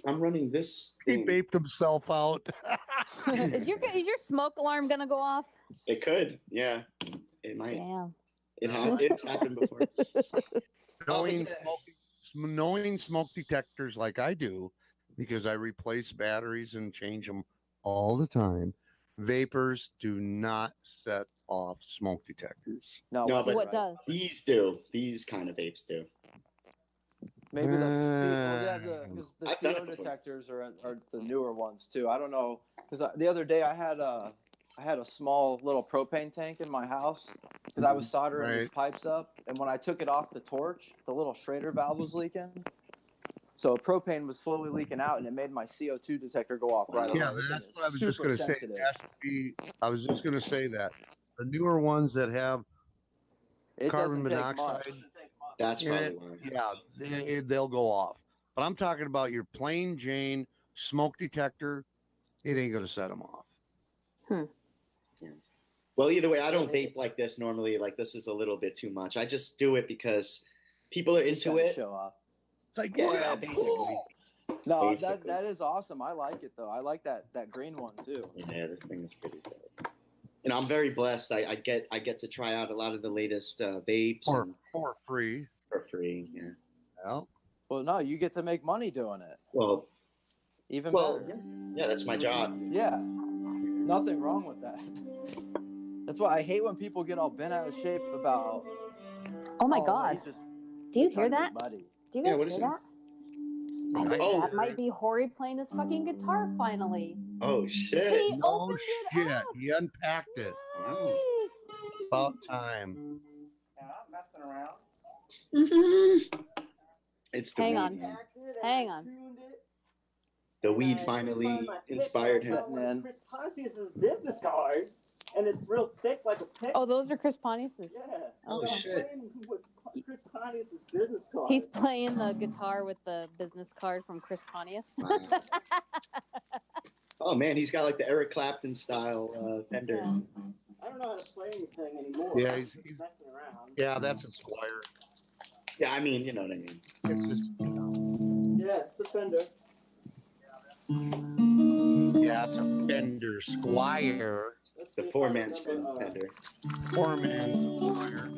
I'm running this. He vaped himself out. Is your smoke alarm gonna go off? It could. Yeah, it might. Damn. It's happened before. Knowing smoke detectors like I do, because I replace batteries and change them all the time. Vapors do not set off smoke detectors. No, but what does? These do. These kind of vapes do. Maybe the CO detectors are the newer ones too. I don't know, because the other day I had a small little propane tank in my house because I was soldering these pipes up, and when I took it off the torch, the little Schrader valve was leaking. So propane was slowly leaking out, and it made my CO2 detector go off right away. Yeah, that's what I was just going to say. I was just going to say that the newer ones that have carbon monoxide, that's probably why. Yeah, they'll go off. But I'm talking about your plain Jane smoke detector. It ain't going to set them off. Well, either way, I don't vape like this normally. Like, this is a little bit too much. I just do it because people are into it. Show off. It's like, basically. No, that is awesome. I like it though. I like that green one too. Yeah, this thing is pretty good. And I'm very blessed. I get to try out a lot of the latest vapes for free. For free, yeah. Well, no, you get to make money doing it. Well, even better. Yeah, that's my job. Yeah, nothing wrong with that. That's why I hate when people get all bent out of shape about. Oh my God! Do you hear that? Do you guys hear that? I think that might be Hori playing his fucking guitar finally. Oh shit! He unpacked it. Wow. About time. Yeah, I'm messing around. It's the Hang weed, on. man. Hang on. The weed finally inspired him. Chris Pontius's business cards, and it's real thick like a pick. Oh, those are Chris Pontius's. Yeah. Oh shit! Chris Pontius's business card. He's playing the guitar with the business card from Chris Pontius. Wow. Oh man, he's got like the Eric Clapton style Fender. I don't know how to play anything anymore. Yeah, he's messing around. Yeah, that's a Squire. Yeah, I mean, you know what I mean. It's just, Yeah, it's a Fender. Yeah, it's a Fender Squire. The poor man's Fender. Poor man's Squire.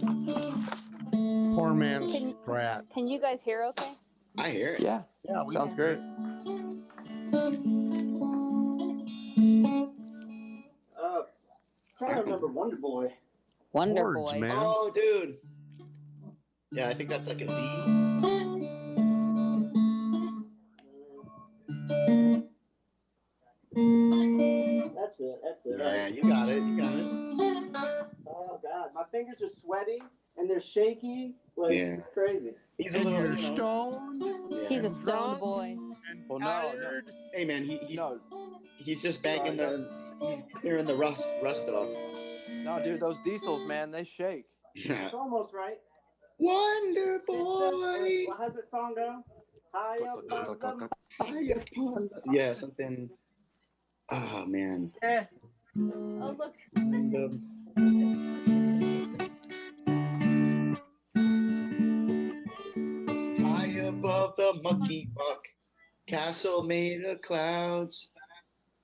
Poor man's Strat. Can you guys hear okay? I hear it. Yeah, sounds great. Trying to remember Wonder Boy. Wonder Boy. Man. Oh, dude. Yeah, I think that's like a D. That's it. Yeah, you got it. Oh God, my fingers are sweaty and they're shaky. Like it's crazy. He's a little stoned. Yeah. He's a stoned boy. Well, tired. Hey man, he's just banging he's clearing the rust off. No, dude, those diesels, man, they shake. Yeah. It's almost right. Wonder Boy. How's that song go? High up on the... Yeah, something. Oh man. Oh look. High above the mucky muck, castle made of clouds.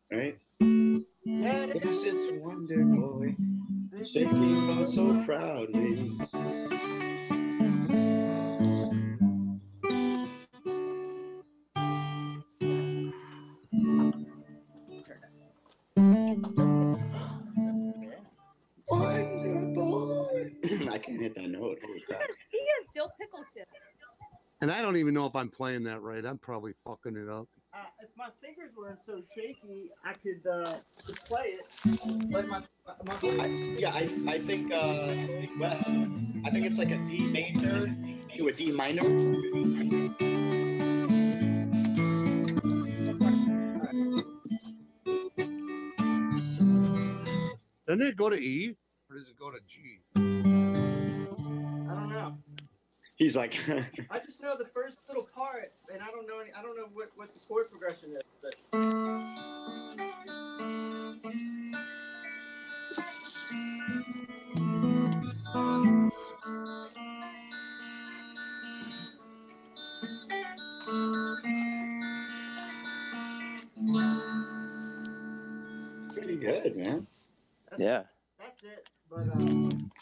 Right? Yes, it's Wonder Boy, singing oh so proudly. Wonder Boy. I can't hit that note. Holy crap. He is still pickle chip. And I don't even know if I'm playing that right. I'm probably fucking it up. If my fingers weren't so shaky, I could play it. Like I think Wes. I think it's like a D major to a D minor. Doesn't it go to E or does it go to G? I don't know. He's like, I just know the first little part, and I don't know what the chord progression is. But... pretty good, man. Yeah. That's it. But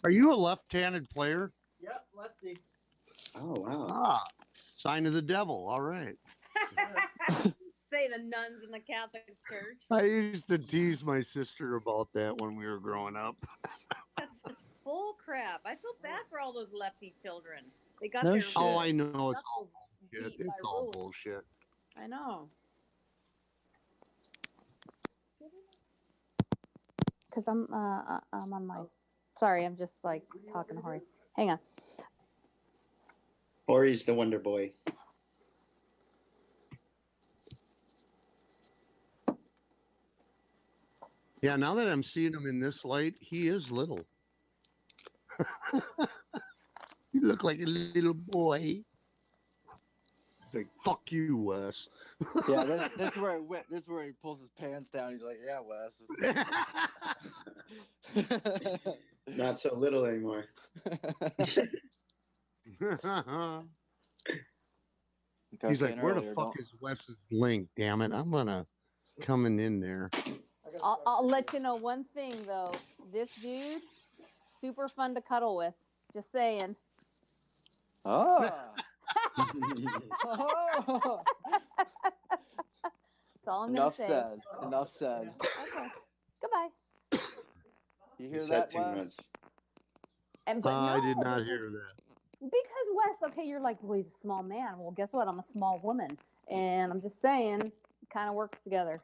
Are you a left-handed player? yep, lefty. Oh wow. Ah, sign of the devil. All right. Say the nuns in the Catholic Church. I used to tease my sister about that when we were growing up. That's bull crap. I feel bad for all those lefty children. They got No their shit. Oh, I know. It's all beat bullshit. by It's all rules. bullshit. I know. Because I'm on my. Sorry, I'm just like talking to Hori. Hang on. Or he's the Wonder Boy. Yeah, now that I'm seeing him in this light, he is little. You look like a little boy. He's like, fuck you, Wes. Yeah, this is where this is where he pulls his pants down. He's like, "Yeah, Wes." Not so little anymore. He's like, where the fuck is Wes's link? Damn it! I'm gonna coming in there. I'll let you know one thing though. This dude, super fun to cuddle with. Just saying. Oh. That's all I'm Enough gonna say. said. Enough said. Okay. Goodbye. You hear You that, said too Wes? much. But I no, did not hear that. Because Wes, okay, you're like, well, he's a small man. Well, guess what? I'm a small woman, and I'm just saying, it kind of works together.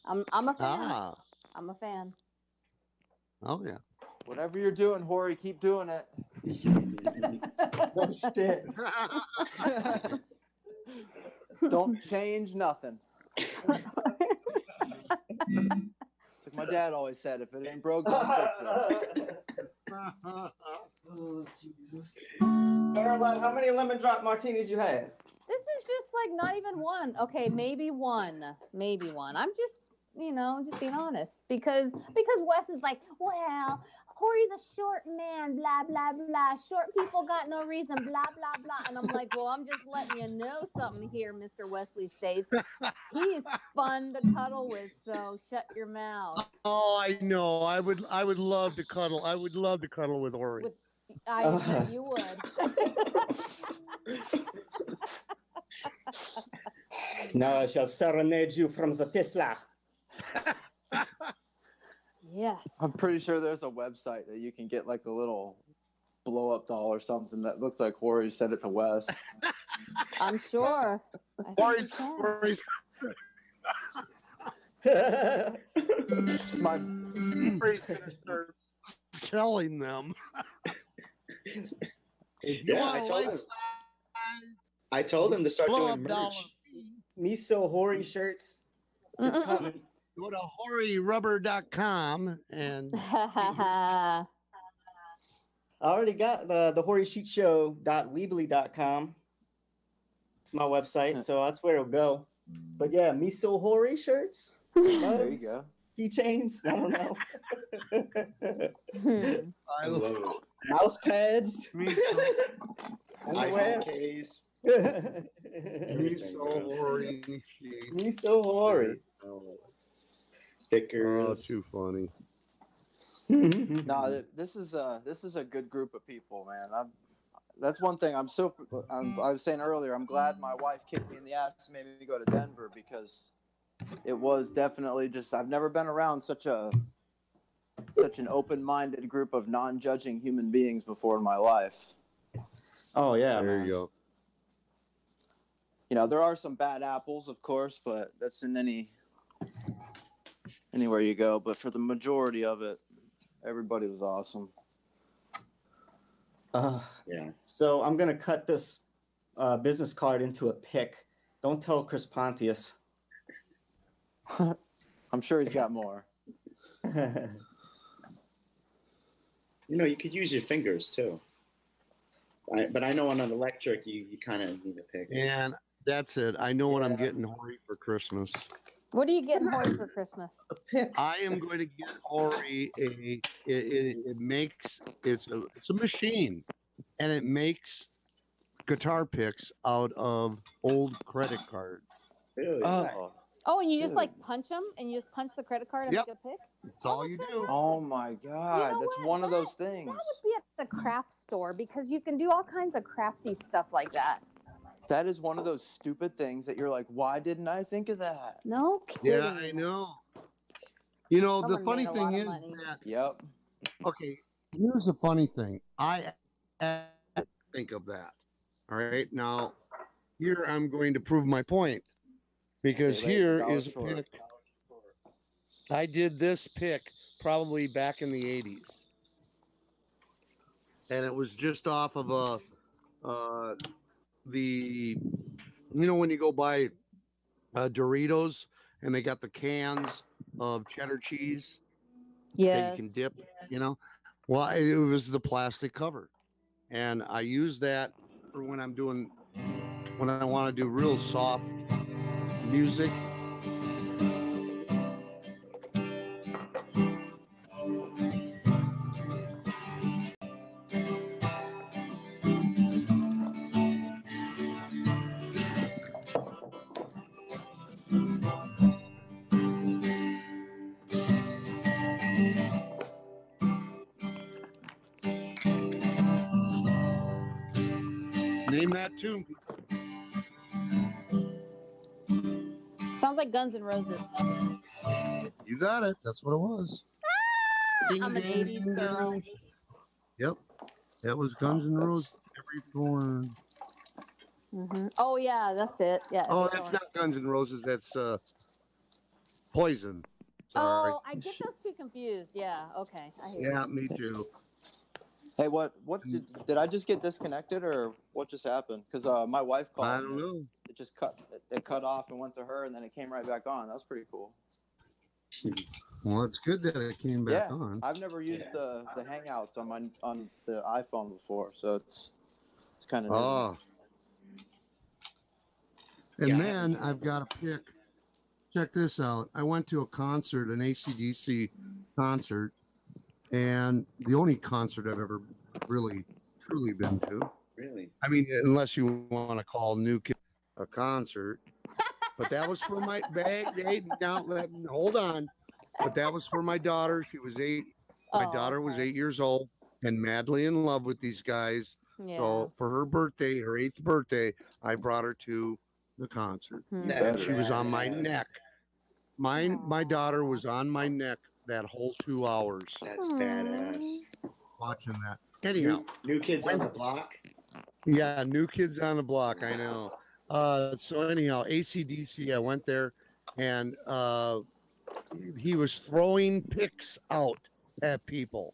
I'm a fan. Ah. I'm a fan. Oh yeah. Whatever you're doing, Hori, keep doing it. No shit. Don't change nothing. It's like my dad always said, if it ain't broke, don't fix it. Oh, Jesus. Caroline, how many lemon drop martinis you had? This is just like not even one. Okay, maybe one. Maybe one. I'm just, just being honest. Because Wes is like, well, Hori's a short man, blah, blah, blah. Short people got no reason, blah, blah, blah. And I'm like, well, I'm just letting you know something here, Mr. Wesley Stace. He's fun to cuddle with, so shut your mouth. Oh, I know. I would love to cuddle. I would love to cuddle with Ori. I bet you would. Now I shall serenade you from the Tesla. Yes. I'm pretty sure there's a website that you can get like a little blow up doll or something that looks like Hori sent it to Wes. I'm sure. Hori's Hori's gonna start selling them. Yeah, I told him to start doing merch. Miso Hori shirts. It's coming. Go to HoriRubber.com and I already got the HoriSheetShow.weebly.com. My website, so that's where it'll go. But yeah, Miso Hori shirts. There you go. Keychains? I don't know. I love it. Mouse pads. Me so, Underwear. Case. me so hoary. Me so hoary. Stickers. Oh, too funny. No, this is a good group of people, man. That's one thing I was saying earlier. I'm glad my wife kicked me in the ass and made me go to Denver, because it was definitely just, I've never been around such an open-minded group of non-judging human beings before in my life. Oh yeah, There man. you go. You know, there are some bad apples, of course, but that's in anywhere you go. But for the majority of it, everybody was awesome. Yeah. So I'm gonna cut this business card into a pic. Don't tell Chris Pontius. I'm sure he's got more. You know, you could use your fingers too. But I know on an electric, you kind of need a pick. And that's it. I know what I'm getting Hori for Christmas. What are you getting Hori for Christmas? A pick. I am going to get Hori it's a machine, and it makes guitar picks out of old credit cards. Really? Oh, and you just like punch them, and you just punch the credit card and Yep. make a pick? That's all you do. Oh my God, that's one of those things. That would be at the craft store, because you can do all kinds of crafty stuff like that. That is one of those stupid things that you're like, why didn't I think of that? No kidding. Yeah, I know. You know, the Someone funny made a thing lot of is money. that, Yep. okay, here's the funny thing. I think of that. All right. Now, here I'm going to prove my point, because Okay, here $8 is a for it. pick. I did this pick probably back in the 80s. And it was just off of when you go buy Doritos and they got the cans of cheddar cheese that Yes. you can dip, well, it was the plastic cover, and I use that for when I want to do real soft music. Name that tune. Sounds like Guns N' Roses. You got it. That's what it was. Ding, I'm an ding, 80s ding, girl. ding. Yep. That was Guns N' Roses. Every thorn. Mm-hmm. Oh, yeah, that's it. Yeah. Oh, that's not Guns N' Roses. That's Poison. Sorry. Oh, I get those two confused. Yeah. Okay. I hear Yeah, you. me too. Hey, what did I just get disconnected, or what just happened? Because my wife called. I don't know. It just cut off and went to her, and then it came right back on. That was pretty cool. Well, it's good that it came back Yeah, on. I've never used the Hangouts on the iPhone before, so it's kind of. Oh. And then I've got a pick. Check this out. I went to a concert, an AC/DC concert, and the only concert I've ever really, truly been to. Really? I mean, unless you want to call New Kid a concert. But that was for my hold on. But that was for my daughter. She was 8. My daughter was 8 years old and madly in love with these guys. Yeah. So for her birthday, her 8th birthday, I brought her to the concert. And she was on my neck. My daughter was on my neck that whole 2 hours. That's badass. Watching that. Anyhow. New Kids on the Block? Yeah, New Kids on the Block, I know. So anyhow, AC/DC, I went there, and he was throwing picks out at people,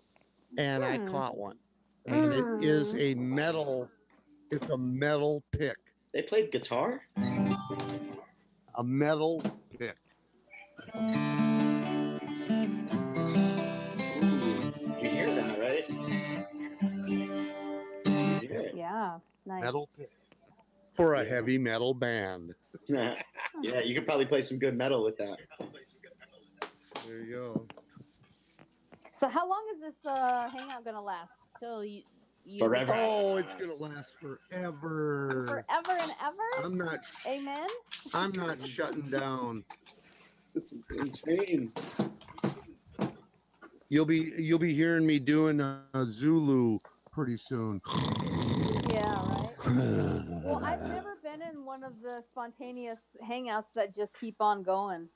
and I caught one. And it is a metal pick. They played guitar? A metal pick. You hear that, right? You hear it. Yeah. Nice. Metal pick. For a heavy metal band. Yeah, you could probably play some good metal with that. There you go. So how long is this hangout gonna last? Till you Forever. Oh, it's gonna last forever. Forever and ever? I'm not. Amen. I'm not shutting down. This is insane. You'll be hearing me doing a Zulu pretty soon. Yeah, right. Well, I've never been in one of the spontaneous hangouts that just keep on going.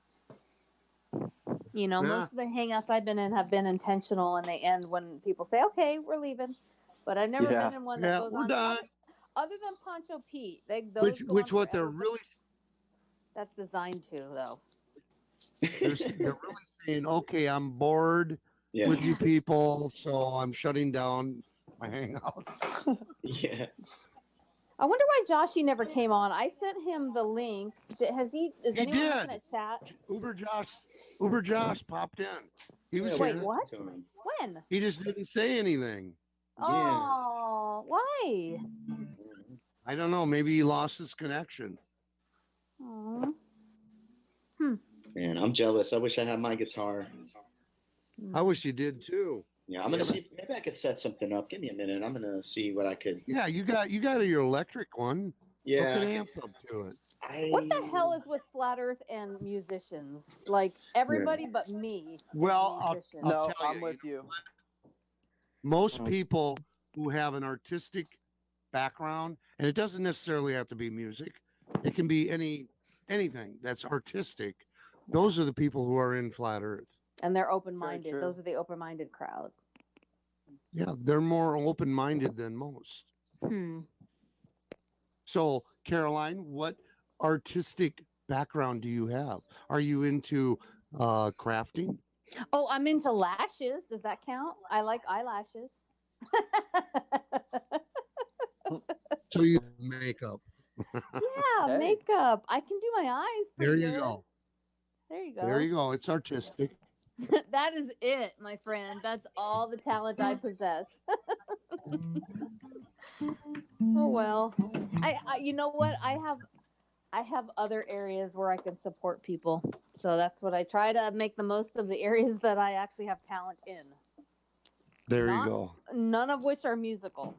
You know, most of the hangouts I've been in have been intentional, and they end when people say, "Okay, we're leaving." But I've never been in one that goes we're on. done. Other than Poncho Pete, Which what they're really that's designed to though. they're really saying, okay, I'm bored with you people, so I'm shutting down my hangouts. Yeah. I wonder why Joshy never came on. I sent him the link. Has he? Is He anyone did. looking at chat? Uber Josh popped in. He was Wait, here. what? When? He just didn't say anything. Oh, why? I don't know. Maybe he lost his connection. Oh. Man, I'm jealous. I wish I had my guitar. I wish you did too. Yeah, I'm gonna see. Maybe I could set something up. Give me a minute. I'm gonna see what I could. Yeah, you got your electric one. Yeah. Hook an amp up to it. What the hell is with flat Earth and musicians? Like everybody but me. Well, I'll tell I'm you, with you. Most people who have an artistic background, and it doesn't necessarily have to be music. It can be anything that's artistic. Those are the people who are in flat Earth. And they're open-minded. Those are the open-minded crowd. Yeah, they're more open-minded than most. So, Caroline, what artistic background do you have? Are you into crafting? Oh, I'm into lashes. Does that count? I like eyelashes. So you makeup. Yeah, makeup. I can do my eyes. There Pretty you good. go. There you go. There you go. It's artistic. That is it, my friend. That's all the talent I possess. Oh well. I you know what? I have other areas where I can support people. So that's what I try to make the most of the areas that I actually have talent in. There you go. None of which are musical.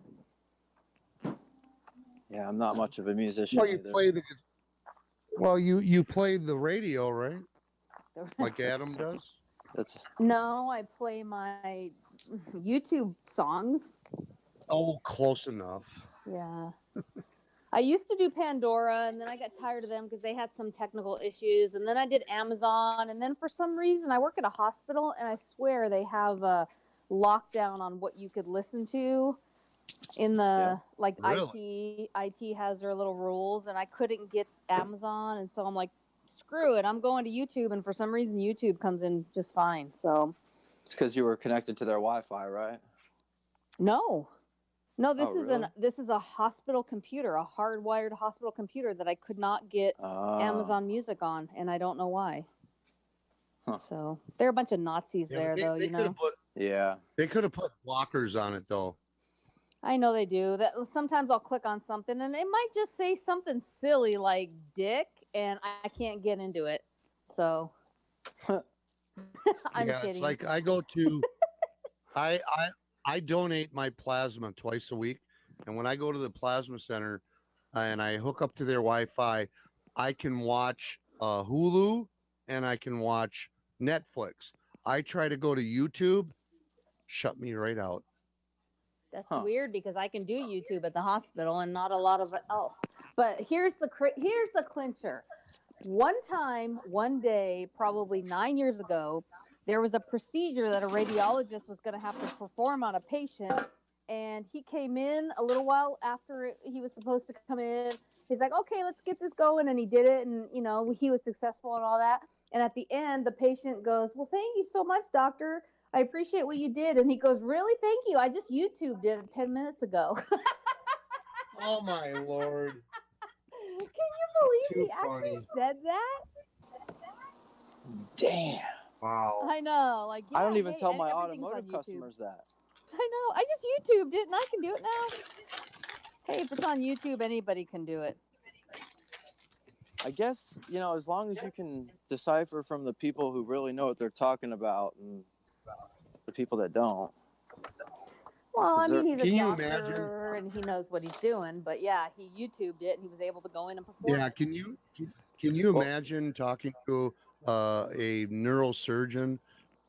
Yeah, I'm not much of a musician. Well, you either. play the. Well, you play the radio, right? Like Adam does. No, I play my YouTube songs. Oh, close enough. Yeah. I used to do Pandora, and then I got tired of them because they had some technical issues. And then I did Amazon, and then for some reason I work at a hospital, and I swear they have a lockdown on what you could listen to in the really? IT has their little rules, and I couldn't get Amazon, and so I'm like, screw it, I'm going to YouTube, and for some reason YouTube comes in just fine. So it's because you were connected to their Wi-Fi, right? No, this is a hospital computer, a hardwired hospital computer that I could not get Amazon Music on, and I don't know why. So they're a bunch of Nazis there, though. You know. They could have put blockers on it, though. I know they do. That sometimes I'll click on something and it might just say something silly like "dick," and I can't get into it. So I'm kidding. It's like I go to, I donate my plasma twice a week, and when I go to the plasma center and I hook up to their Wi-Fi, I can watch Hulu and I can watch Netflix. I try to go to YouTube, shut me right out. That's weird because I can do YouTube at the hospital and not a lot of it else. But here's the clincher. One time, one day, probably 9 years ago, there was a procedure that a radiologist was going to have to perform on a patient, and he came in a little while after he was supposed to come in. He's like, "Okay, let's get this going," and he did it, and he was successful and all that. And at the end, the patient goes, "Well, thank you so much, doctor. I appreciate what you did." And he goes, "Really? Thank you. I just YouTubed it 10 minutes ago." Oh, my Lord. Can you believe he actually said that? Damn. Wow. I know. Like, I don't even tell my automotive customers that. I know. I just YouTubed it, and I can do it now. Hey, if it's on YouTube, anybody can do it. I guess, you know, as long as you can decipher from the people who really know what they're talking about and the people that don't. Well, I Is there- mean, he's a Can you doctor imagine? and he knows what he's doing. But yeah, he YouTubed it and he was able to go in and perform. Yeah, it. can you imagine talking to a neurosurgeon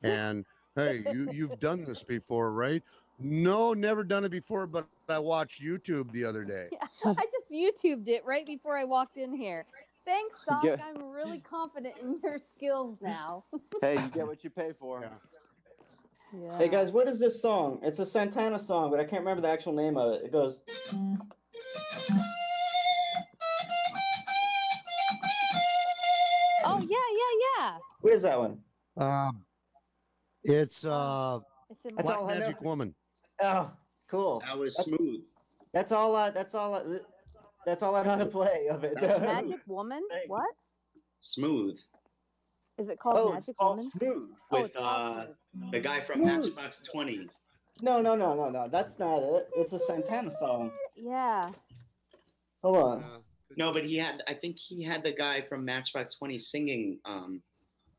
and hey, you've done this before, right? No, never done it before, but I watched YouTube the other day. Yeah, I just YouTubed it right before I walked in here. Thanks, Doc. Get- I'm really confident in your skills now. Hey, you get what you pay for. Yeah. Yeah. Hey guys, what is this song? It's a Santana song, but I can't remember the actual name of it. It goes. Oh yeah. What is that one? It's It's in That's Black all I know. Magic Woman. Oh, cool. That was smooth. That's all I know how to play of it. Magic Woman. What Smooth. is it called? Oh, Magic it's called Woman. Smooth. Oh, With it's called Smooth. the guy from Matchbox 20. No. That's not it. It's a Santana song. Yeah. Hold on. No, but I think he had the guy from Matchbox 20 singing, or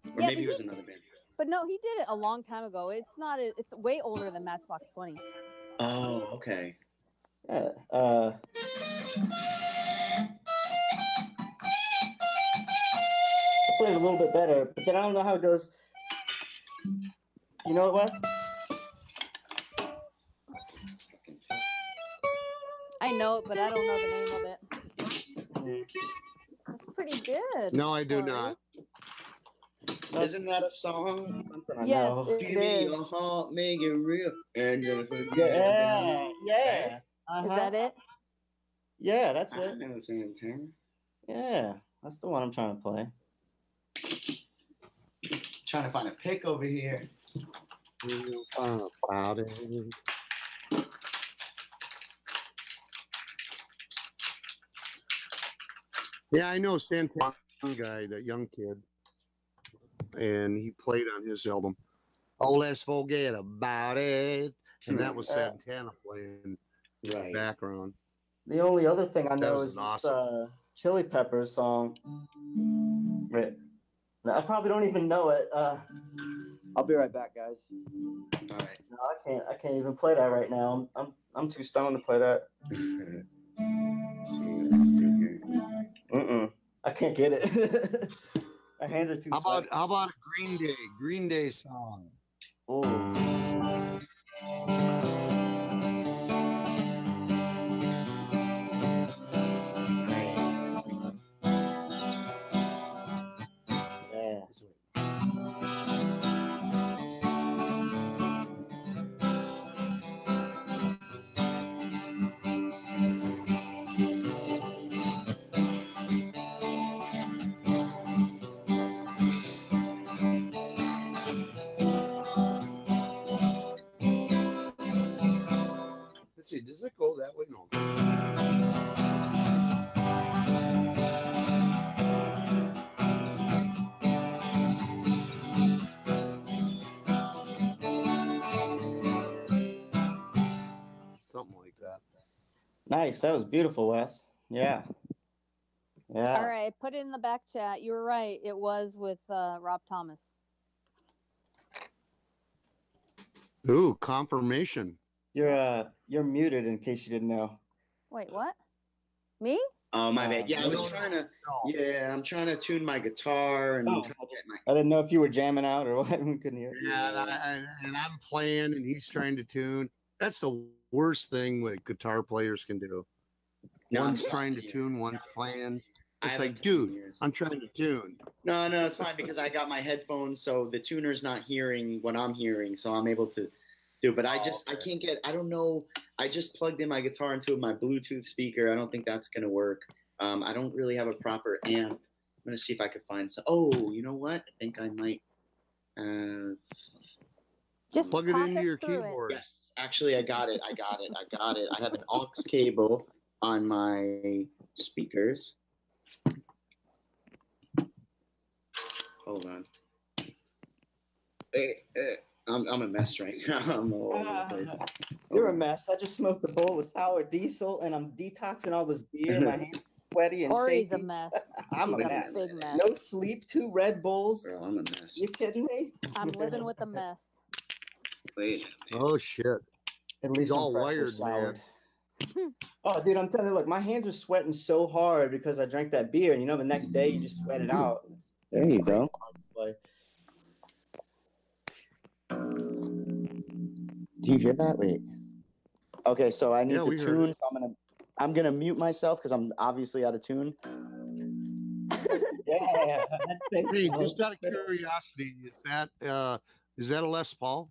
Yeah, maybe but it was another band. But no, he did it a long time ago. It's not. It's way older than Matchbox 20. Oh, okay. Yeah. I played it a little bit better, but then I don't know how it goes. You know what, Wes? I know it, but I don't know the name of it. That's pretty good. No, I do Corey. not. Isn't that the song? Yes, it Give me is. your heart, make it real. And Yeah. Is that it? Yeah, that's I it. know Santana. Yeah, that's the one I'm trying to play. Trying to find a pick over here. About it. Yeah, I know Santana guy, that young kid, and he played on his album. Oh, let's forget about it, and that was Santana playing in the background. The only other thing I That know was is an this awesome. Chili Peppers song. Right. I probably don't even know it. I'll be right back, guys. All right. No, I can't even play that right now. I'm too stoned to play that. I can't get it. My hands are too. How about a Green Day song? Oh. Let's see, does it go that way? No. Something like that. Nice. That was beautiful, Wes. Yeah. Yeah. All right, put it in the back chat. You were right. It was with Rob Thomas. Ooh, confirmation. You're muted in case you didn't know. Wait, what? Me? Oh, my bad. Yeah, I was trying to. Yeah, I'm trying to tune my guitar and. I didn't know if you were jamming out or what. We couldn't hear. Yeah, and I'm playing, and he's trying to tune. That's the worst thing that guitar players can do. One's trying to tune, one's playing. It's like, dude, I'm trying to tune. No, it's fine because I got my headphones, so the tuner's not hearing what I'm hearing, so I'm able to do. But I can't get. I don't know. I just plugged in my guitar into my Bluetooth speaker. I don't think that's gonna work. I don't really have a proper amp. I'm gonna see if I can find some. Oh, you know what? I think I might. Just plug it into your keyboard. Yes, actually, I got it. I have an aux cable on my speakers. Hold on. I'm a mess right now. I'm all over the place. You're a mess. I just smoked a bowl of sour diesel and I'm detoxing all this beer. My hands are sweaty and Corey's shaky. a mess. I'm a He's mess. big mess. No sleep, 2 Red Bulls. Bro, I'm a mess. You kidding me? I'm living with a mess. Wait. Oh shit. At least He's I'm all freshly wired, showered. man. Oh, dude, I'm telling you, look, my hands are sweating so hard because I drank that beer, and you know, the next day you just sweat it out. There you go. Do you hear that? Wait. Okay, so I need to tune. So I'm gonna mute myself because I'm obviously out of tune. Yeah. Hey, just out of curiosity, is that a Les Paul?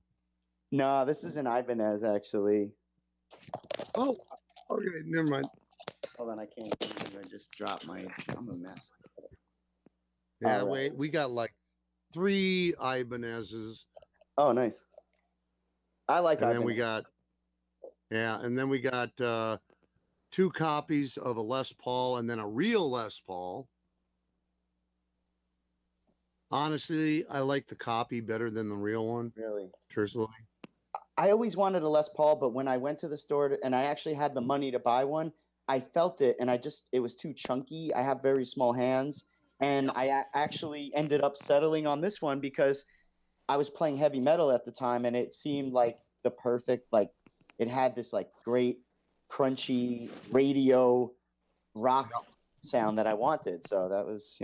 No, this is an Ibanez actually. Oh, okay, never mind. Hold on, I can't. I just dropped my. I'm a mess. Yeah, All right. wait, we got like 3 Ibanezes. Oh, nice. I like. And Ibanez. then we got 2 copies of a Les Paul and then a real Les Paul. Honestly, I like the copy better than the real one. Really? Truthfully. I always wanted a Les Paul, but when I went to the store and I actually had the money to buy one, I felt it and it was too chunky. I have very small hands, and I actually ended up settling on this one because I was playing heavy metal at the time, and it seemed like the perfect, like it had this like great crunchy radio rock sound that I wanted. So that was,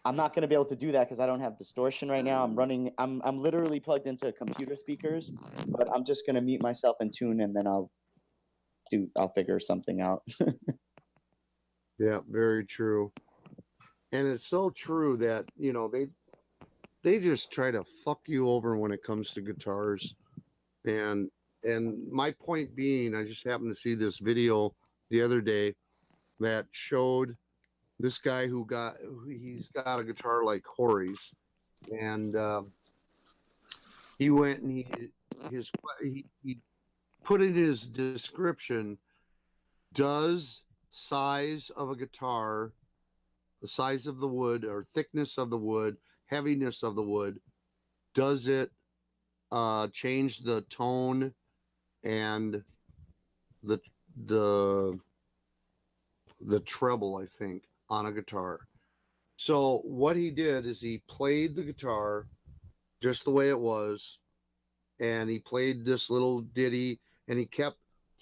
I'm not going to be able to do that because I don't have distortion right now. I'm literally plugged into computer speakers, but I'm just going to mute myself and tune, and then I'll figure something out. Yeah, very true. And it's so true that, they just try to fuck you over when it comes to guitars. And my point being, I just happened to see this video the other day that showed this guy he's got a guitar like Horry's, and he went and he put in his description, does size of a guitar, the size of the wood or thickness of the wood, heaviness of the wood, does it change the tone and the treble, I think, on a guitar. So what he did is he played the guitar just the way it was, and he played this little ditty, and he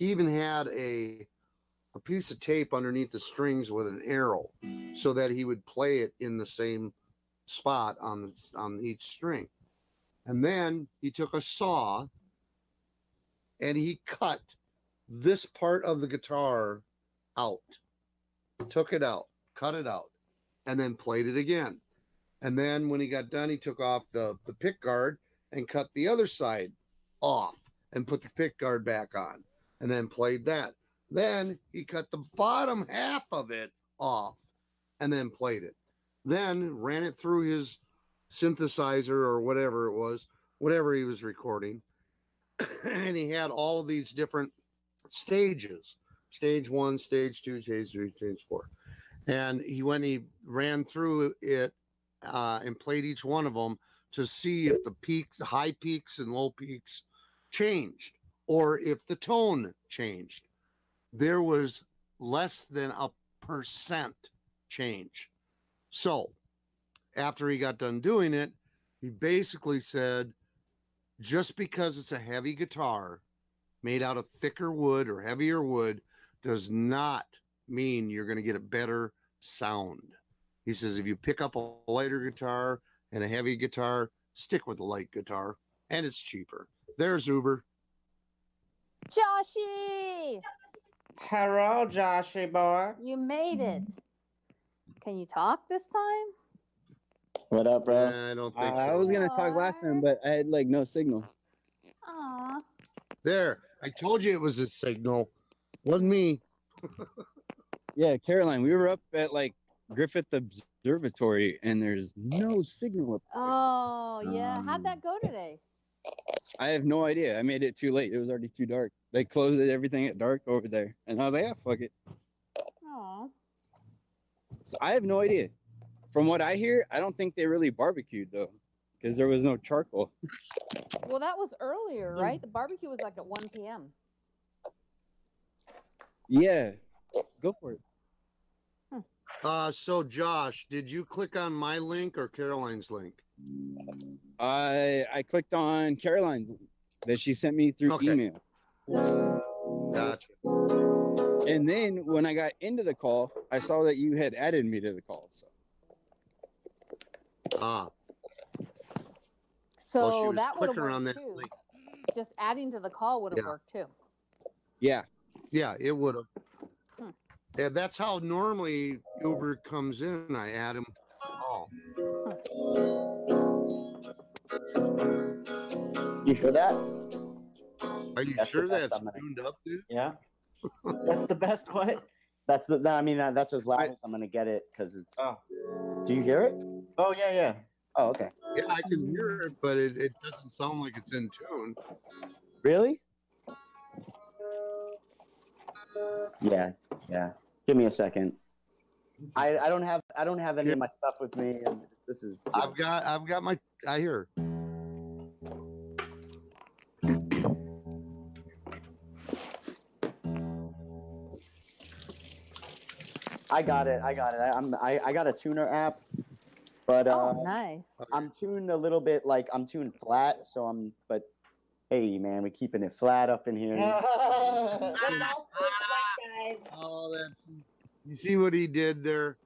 even had a piece of tape underneath the strings with an arrow so that he would play it in the same spot on each string. And then he took a saw and he cut this part of the guitar out, took it out, cut it out, and then played it again. And then when he got done, he took off the pick guard and cut the other side off and put the pick guard back on, and then played that. Then he cut the bottom half of it off and then played it. Then ran it through his synthesizer or whatever it was, whatever he was recording. And he had all of these different stages: stage 1, stage 2, stage 3, stage 4. And he ran through it and played each one of them to see if the peaks, high peaks and low peaks changed, or if the tone changed. There was less than 1% change. So after he got done doing it, he basically said, just because it's a heavy guitar made out of thicker wood or heavier wood does not mean you're going to get a better sound. He says, if you pick up a lighter guitar and a heavy guitar, stick with the light guitar, and it's cheaper. There's Uber. Joshy! Hello, Joshy boy. You made it. Can you talk this time? What up, bro? I don't think so. I was gonna talk last time, but I had like no signal. Aw. There, I told you it was a signal. Wasn't me. Yeah, Caroline, we were up at like Griffith Observatory, and there's no signal up. Oh, yeah. How'd that go today? I have no idea. I made it too late. It was already too dark. They closed everything at dark over there, and I was like, yeah, fuck it. Aw. So I have no idea. From what I hear, I don't think they really barbecued though, because there was no charcoal. Well, that was earlier, right? The barbecue was like at 1 p.m. Yeah, go for it. So Josh, did you click on my link or Caroline's link? I clicked on Caroline's link that she sent me through email. Gotcha. And then when I got into the call, I saw that you had added me to the call. So well, she was that would have quicker worked on that too. link. Just adding to the call would have Yeah. worked too. Yeah. Yeah, it would have. Yeah, that's how normally Uber comes in. I add him. Oh. You hear that? Are you sure that's tuned up, dude? Yeah. That's the best what? That's the. I mean, that's as loud as I'm gonna get it because it's. Oh. Do you hear it? Oh yeah, yeah. Oh, okay. Yeah, I can hear it, but it doesn't sound like it's in tune. Really? Yeah, yeah. Give me a second. I don't have any of my stuff with me, and this is. I've got my. I hear. I got it. I got a tuner app, but nice. I'm tuned a little bit like I'm tuned flat, so I'm. But hey, man, we're keeping it flat up in here. Oh, that's. You see what he did there?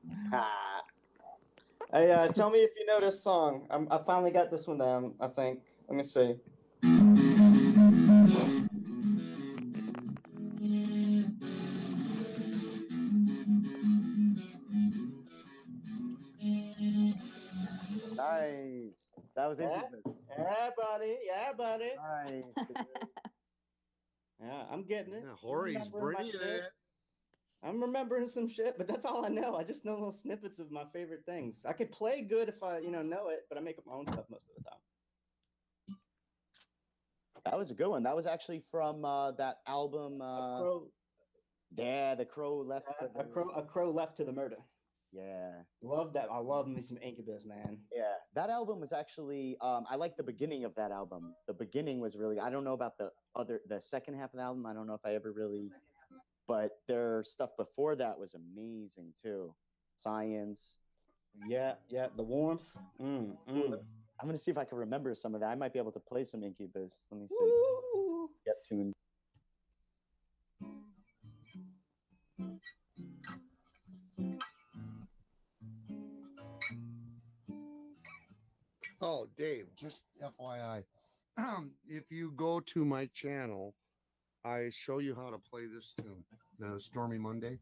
Hey, tell me if you know this song. I finally got this one down, I think. Let me see. Nice. That was interesting. Yeah, buddy. Yeah, buddy. Nice. Yeah, I'm getting it. Yeah, Hori's bringing it. I'm remembering some shit, but that's all I know. I just know little snippets of my favorite things. I could play good if I, know it, but I make up my own stuff most of the time. That was a good one. That was actually from that album. Yeah, The Crow Left. A Crow Left to the Murder. Yeah. Love that. I love me some Incubus, man. Yeah. That album was actually I like the beginning of that album. The beginning was really I don't know about the second half of the album. I don't know if I ever really but their stuff before that was amazing too. Science. Yeah, the warmth. I'm gonna see if I can remember some of that. I might be able to play some Incubus. Let me see. Woo! Get tuned. Oh, Dave, just FYI, if you go to my channel, I show you how to play this tune, the Stormy Monday.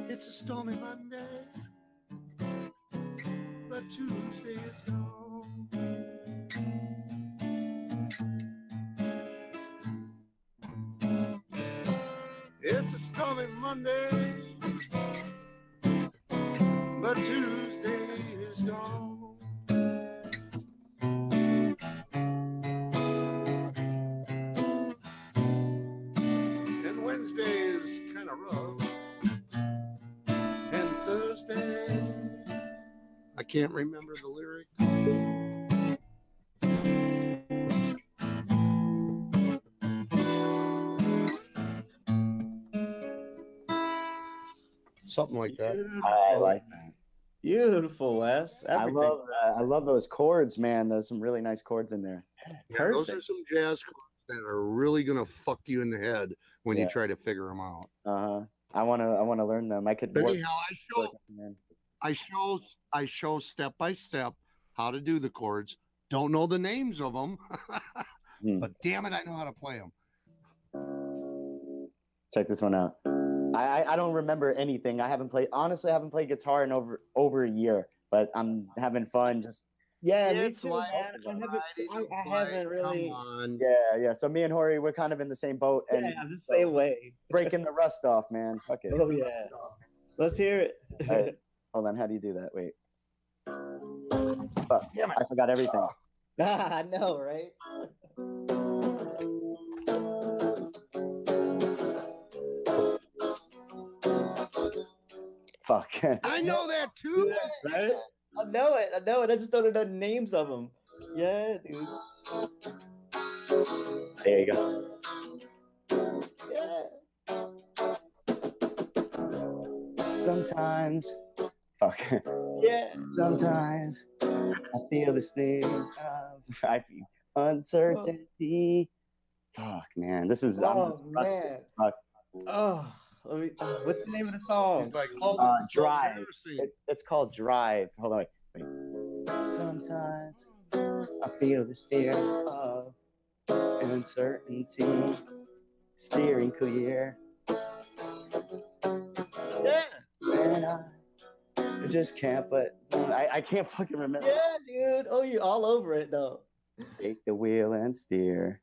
It's a stormy Monday, but Tuesday is gone. It's a stormy Monday, but Tuesday is gone. And Wednesday is kind of rough. And Thursday, I can't remember the lyrics. Something like that. I like that. Beautiful, Wes. Everything. I love those chords, man. There's some really nice chords in there. Yeah, those are some jazz chords that are really gonna fuck you in the head when you try to figure them out. I wanna learn them. I could. But anyhow, I show step by step how to do the chords. Don't know the names of them, but damn it, I know how to play them. Check this one out. I don't remember anything. I haven't played guitar in over a year. but I'm having fun. Just Yeah, me It's too, like man. I haven't really. Come on. yeah. So me and Hori, we're kind of in the same boat, and Yeah, I'm the same way. breaking the rust off, man. Fuck it. Oh yeah. Let's hear it. All right, hold on. How do you do that? Wait. Fuck. I forgot everything. I know, right? Fuck. I know that too. Right? I know it. I just don't know the names of them. Yeah, dude. There you go. Yeah. Sometimes, fuck. Yeah. Sometimes I feel this thing. I feel uncertainty. Fuck, man. This is. I'm just rusty. Man. Fuck. Oh, what's the name of the song? It's like, Drive. It's called Drive. Hold on, wait. Sometimes I feel this fear of uncertainty, steering clear. Yeah. And I just can't, but I can't fucking remember. Yeah, dude. Oh, you're all over it though. Take the wheel and steer.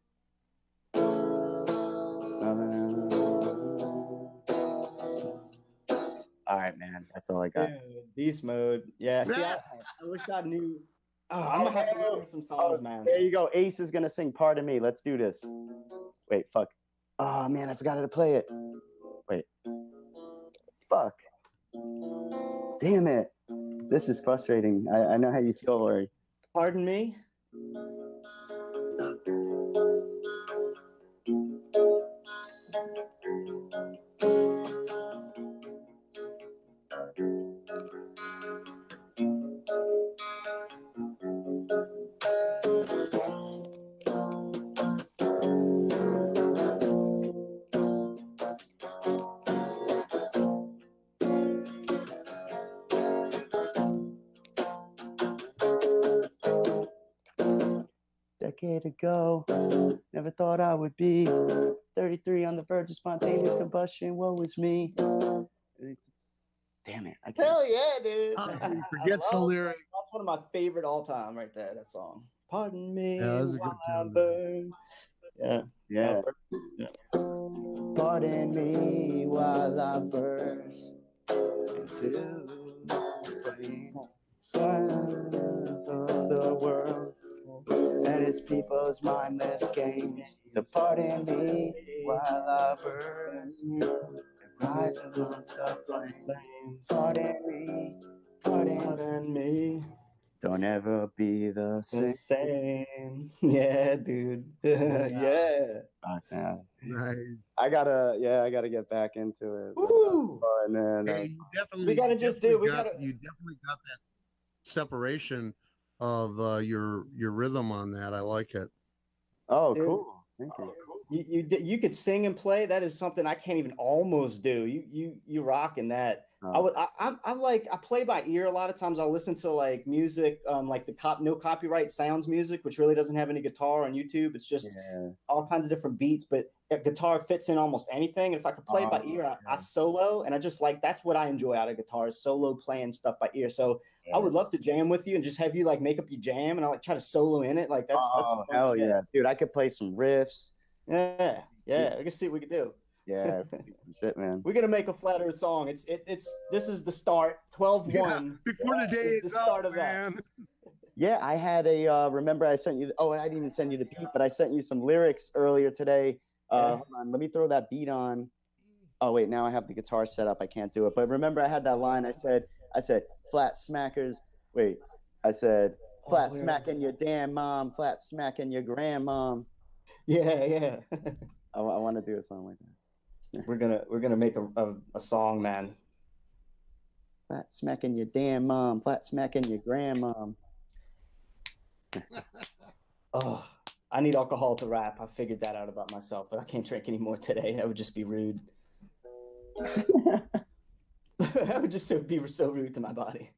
All right, man. That's all I got. Yeah, beast mode. Yeah. See, I wish I knew. Oh, I'm gonna have to learn some songs, man. There you go. Ace is gonna sing "Pardon Me." Let's do this. Wait, fuck. Oh man, I forgot how to play it. Wait. Fuck. Damn it. This is frustrating. I know how you feel, Lori. Pardon me. Decade ago, never thought I would be 33 on the verge of spontaneous combustion. Woe is me. Damn it. I can't. Hell yeah, dude. He forgets the lyric. That's one of my favorite all time right there, that song. Pardon me. Yeah, that's a good while I tune. burn. Yeah. Yeah. Yeah. Pardon me while I burst into flame. Son of the world and its people's mindless games. So pardon me while I burst and rise amongst the flames. Pardon me. Don't ever be the The same. same. Yeah, dude. Yeah. Fuck, man. Right. I gotta get back into it. Woo! And then, Hey, you definitely. We gotta just do. You definitely got that separation of your rhythm on that. I like it. oh, Dude. cool. Thank you. You could sing and play. That is something I can't even almost do. You rocking that. I play by ear a lot of times. I'll listen to like music, like the no copyright sounds music, which really doesn't have any guitar on YouTube. It's just all kinds of different beats, but a guitar fits in almost anything. And if I could play by ear, I solo, and I just like that's what I enjoy out of guitar is solo playing stuff by ear. So I would love to jam with you and just have you like make up your jam, and I'll like try to solo in it. Like that's some fun hell shit. yeah, dude! I could play some riffs. Yeah. We can see what we can do. Yeah, shit, man. We're gonna make a Flat Earth song. This is the start. 12-1. Yeah, before the day is is the start up, of that. man. Yeah, I had a. Remember, I sent you. Oh, I didn't even send you the beat, but I sent you some lyrics earlier today. Hold on, let me throw that beat on. Oh wait, now I have the guitar set up. I can't do it. But remember, I had that line. I said, flat smackers. Wait, I said, flat smacking your damn mom, flat smacking your grandmom. Yeah. I want to do a song like that. We're gonna make a song, man. Flat smacking your damn mom, flat smacking your grandmom. Oh, I need alcohol to rap. I figured that out about myself, but I can't drink anymore today. That would just be rude. That would just be so rude to my body.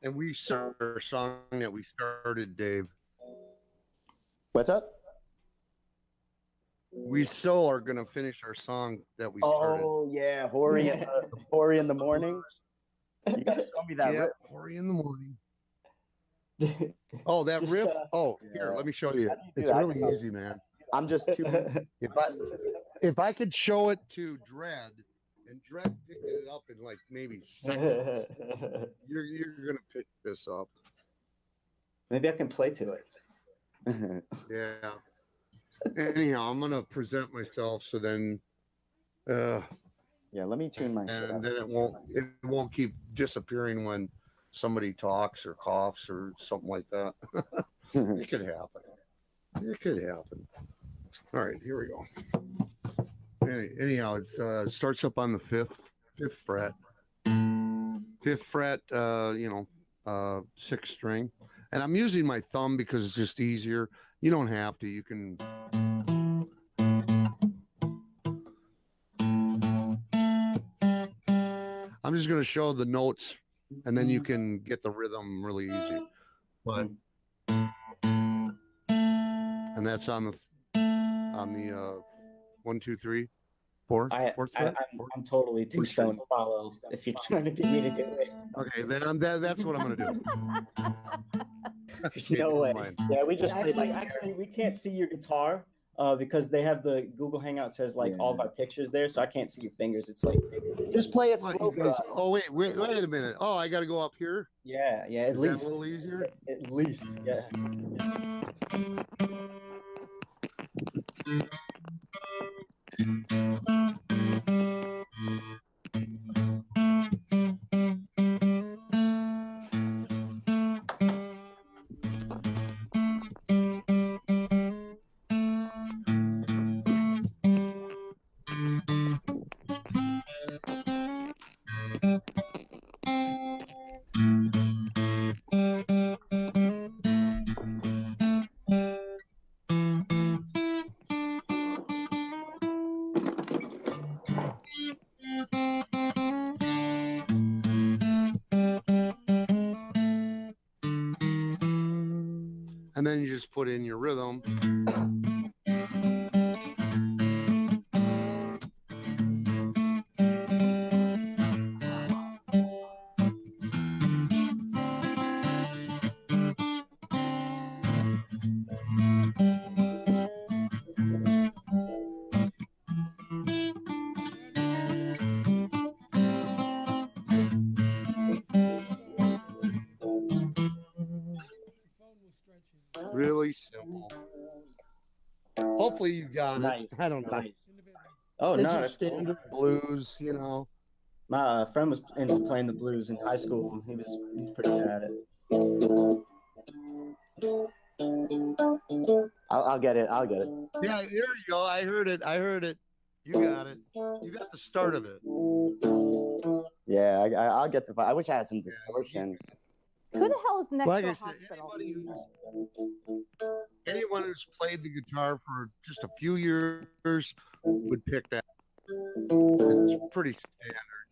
And we started our song that we started, Dave. What's up? We so are gonna finish our song that we started. Oh yeah, Hori in the morning. You gotta show me that Yeah, riff. Corey in the morning. Oh, that riff. Here, let me show you. It's really easy, man. I'm just too. If I could show it to Dread, and Dread picked it up in like maybe seconds, you're gonna pick this up. Maybe I can play to it. Yeah. Anyhow, I'm gonna present myself, so then. Yeah, let me tune my. And then it won't keep disappearing when somebody talks or coughs or something like that. It could happen. It could happen. All right, here we go. Anyhow, it starts up on the fifth fret. Fifth fret, sixth string. And I'm using my thumb because it's just easier. You don't have to. You can. I'm just going to show the notes, and then you can get the rhythm really easy. But and that's on the 1, 2, 3, 4, fourth fret. I'm totally too stoned to follow if you're trying to get me to do it. Okay, then that's what I'm going to do. There's no way. Yeah, we just actually we can't see your guitar because they have the Google Hangout says like all of our pictures there, so I can't see your fingers. It's like just play it slow. Oh wait a minute. Oh, I got to go up here. Yeah. At least that a little easier. At least, yeah. And then you just put in your rhythm. Really simple. Hopefully you got it. I don't know. Nice. Oh it's no, your that's standard blues, you know. My friend was into playing the blues in high school. He's pretty good at it. I'll get it. Yeah, there you go. I heard it. You got it. You got the start of it. Yeah, I'll get the. I wish I had some distortion. Who the hell is next Like to I a said, hospital? anyone who's played the guitar for just a few years would pick that. It's pretty standard.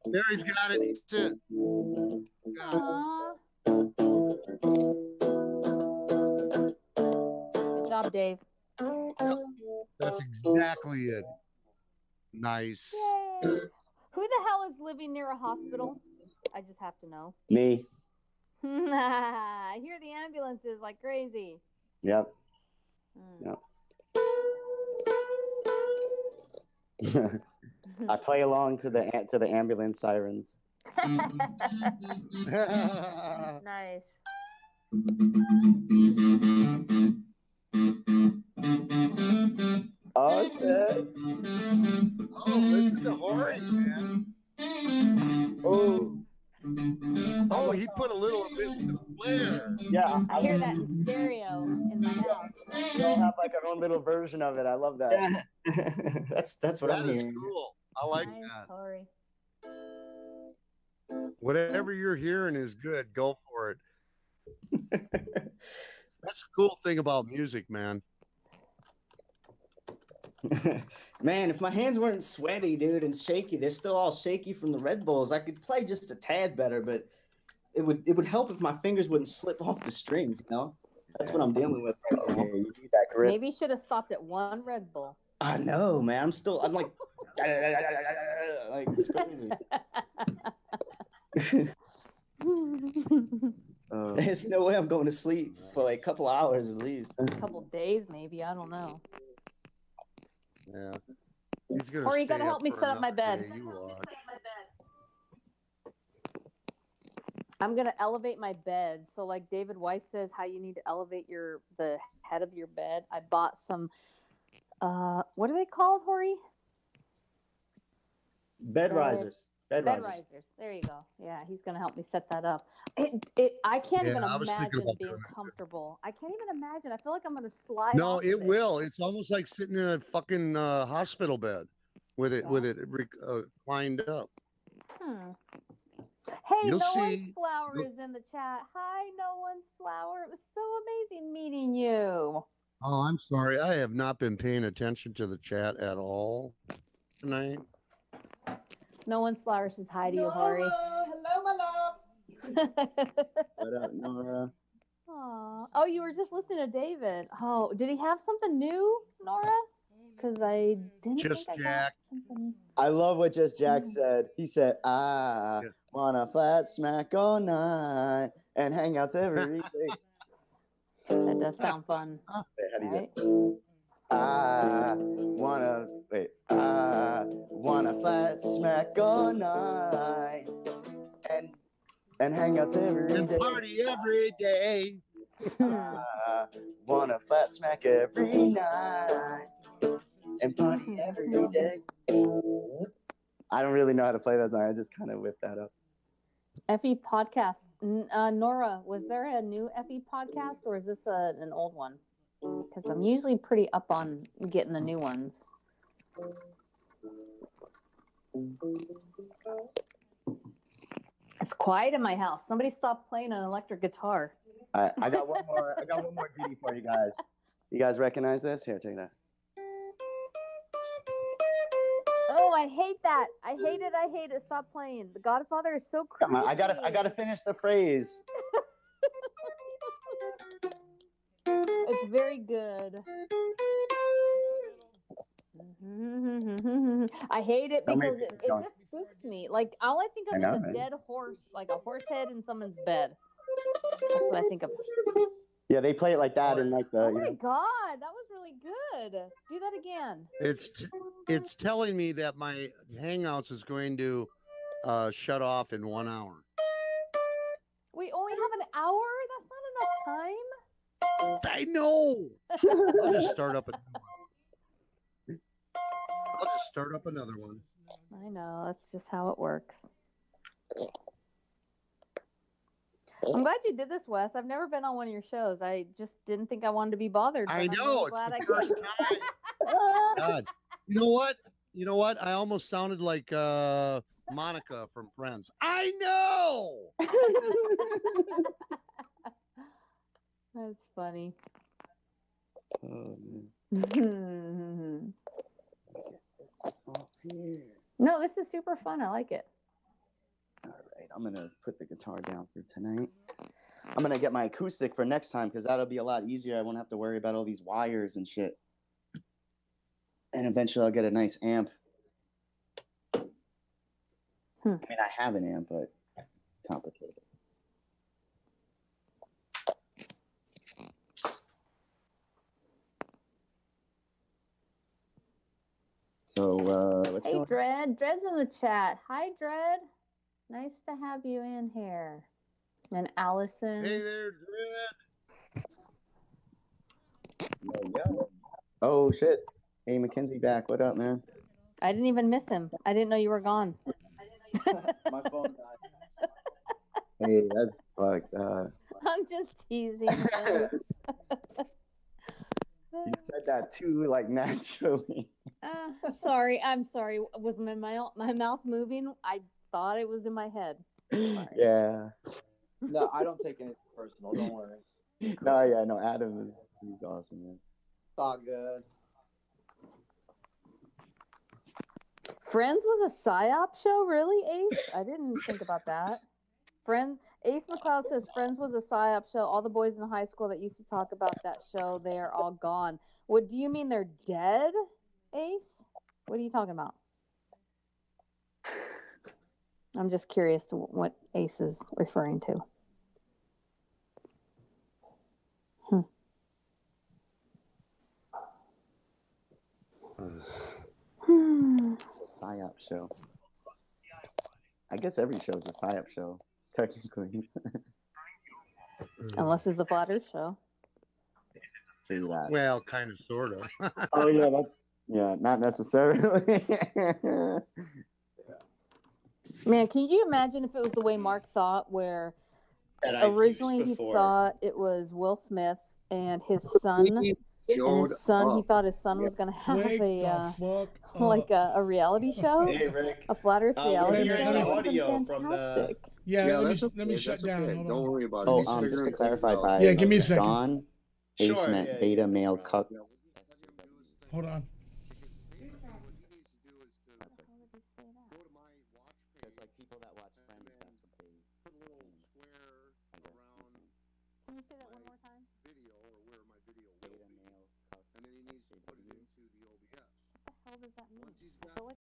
There, he's got it. He's it. Good job, Dave. That's exactly it. Nice. Yay. Who the hell is living near a hospital? I just have to know. Me. I hear the ambulances like crazy. Yep. I play along to the ambulance sirens. Nice. Oh shit! Oh, listen to Hori, man. Oh, he put a little bit of flair. Yeah, I hear that in stereo in my house. We all have like our own little version of it. I love that. Yeah. that's what I'm That is hearing. cool. I like Nice, that. Hori. Whatever you're hearing is good. Go for it. That's a cool thing about music, man. Man, if my hands weren't sweaty, dude, and shaky, they're still all shaky from the Red Bulls. I could play just a tad better, but it would help if my fingers wouldn't slip off the strings, you know? That's what I'm dealing with right now. You need that grip. Maybe you should have stopped at one Red Bull. I know, man. I'm like, like it's crazy. There's no way I'm going to sleep for like a couple hours at least. A couple days, maybe. I don't know. Yeah. He's gonna Or you stay gotta help up me for set up my another bed. day, you watch. I'm gonna elevate my bed. So, like David Weiss says, how you need to elevate the head of your bed. I bought some. What are they called, Hori? Bed risers. Bed risers. There you go. Yeah, he's gonna help me set that up. I can't even I was thinking imagine about being doing that. comfortable. I can't even imagine. I feel like I'm gonna slide. No, off it of it. will. It's almost like sitting in a fucking hospital bed with it reclined up. Hey, You'll No One's see. Flower is in the chat. Hi, No One's Flower. It was so amazing meeting you. Oh, I'm sorry. I have not been paying attention to the chat at all tonight. No One's Flower says hi to you, Hori. Hello, my love. What up, Nora? Aw. Oh, you were just listening to David. Oh, did he have something new, Nora? Because I didn't Just think I Jack. got something. I love what Just Jack said. He said, I want a flat smack all night and hangouts every day. That does sound fun. Wait, how do you Right? do it? I want a flat smack all night and hangouts every day. Party every day. I want a flat smack every night and party every day. I don't really know how to play that song. I just kind of whipped that up. FE podcast. Nora, was there a new FE podcast or is this an old one? Because I'm usually pretty up on getting the new ones. It's quiet in my house. Somebody stop playing an electric guitar. I got one more. I got one more ditty for you guys. You guys recognize this? Here, take that. Oh, I hate that. I hate it. I hate it. Stop playing. The Godfather is so creepy. Come on, I gotta finish the phrase. It's very good. I hate it because it just spooks me. Like, all I think of is a dead horse, like a horse head in someone's bed. That's what I think of. Yeah, they play it like that in like the. Oh my God, that was really good. Do that again. It's telling me that my Hangouts is going to shut off in 1 hour. We only have an hour? That's not enough time. I know. I'll just start up another one. I know. That's just how it works. I'm glad you did this, Wes. I've never been on one of your shows. I just didn't think I wanted to be bothered. I know. It's the first time. God. You know what? I almost sounded like Monica from Friends. I know. That's funny. No, this is super fun. I like it. All right, I'm gonna put the guitar down for tonight. I'm gonna get my acoustic for next time because that'll be a lot easier. I won't have to worry about all these wires and shit. And eventually I'll get a nice amp. I mean, I have an amp, but complicated. So, let's go. Hey, Dred. Dred's in the chat. Hi, Dred. Nice to have you in here. And Allison. Hey there, Dred. Yo. Oh, shit. Hey, Mackenzie back. What up, man? I didn't even miss him. I didn't know you were gone. My phone died. Hey, that's fucked up. I'm just teasing him. You said that too, like, naturally. Sorry. I'm sorry. Was my mouth moving? I thought it was in my head. Sorry. Yeah. No, I don't take anything personal. Don't worry. No, Adam he's awesome, man. It's all good. Friends was a psyop show, really, Ace? I didn't think about that. Ace McLeod says Friends was a psyop show. All the boys in high school that used to talk about that show, they are all gone. What do you mean they're dead? Ace? What are you talking about? I'm just curious to what Ace is referring to. PSYOP show. I guess every show is a PSYOP show, technically. Unless it's a flat Earth show. True that. Well, kind of, sort of. Oh yeah, not necessarily. Man, can you imagine if it was the way Mark thought, where originally he thought it was Will Smith and his son, he thought his son was going to have a reality show, Hey, Rick. a flat Earth reality show. The audio from the... Yeah, let me shut down. Okay. Hold Don't on. worry about it. Just to clarify, give me a second. Ace meant beta male cuck. Hold on.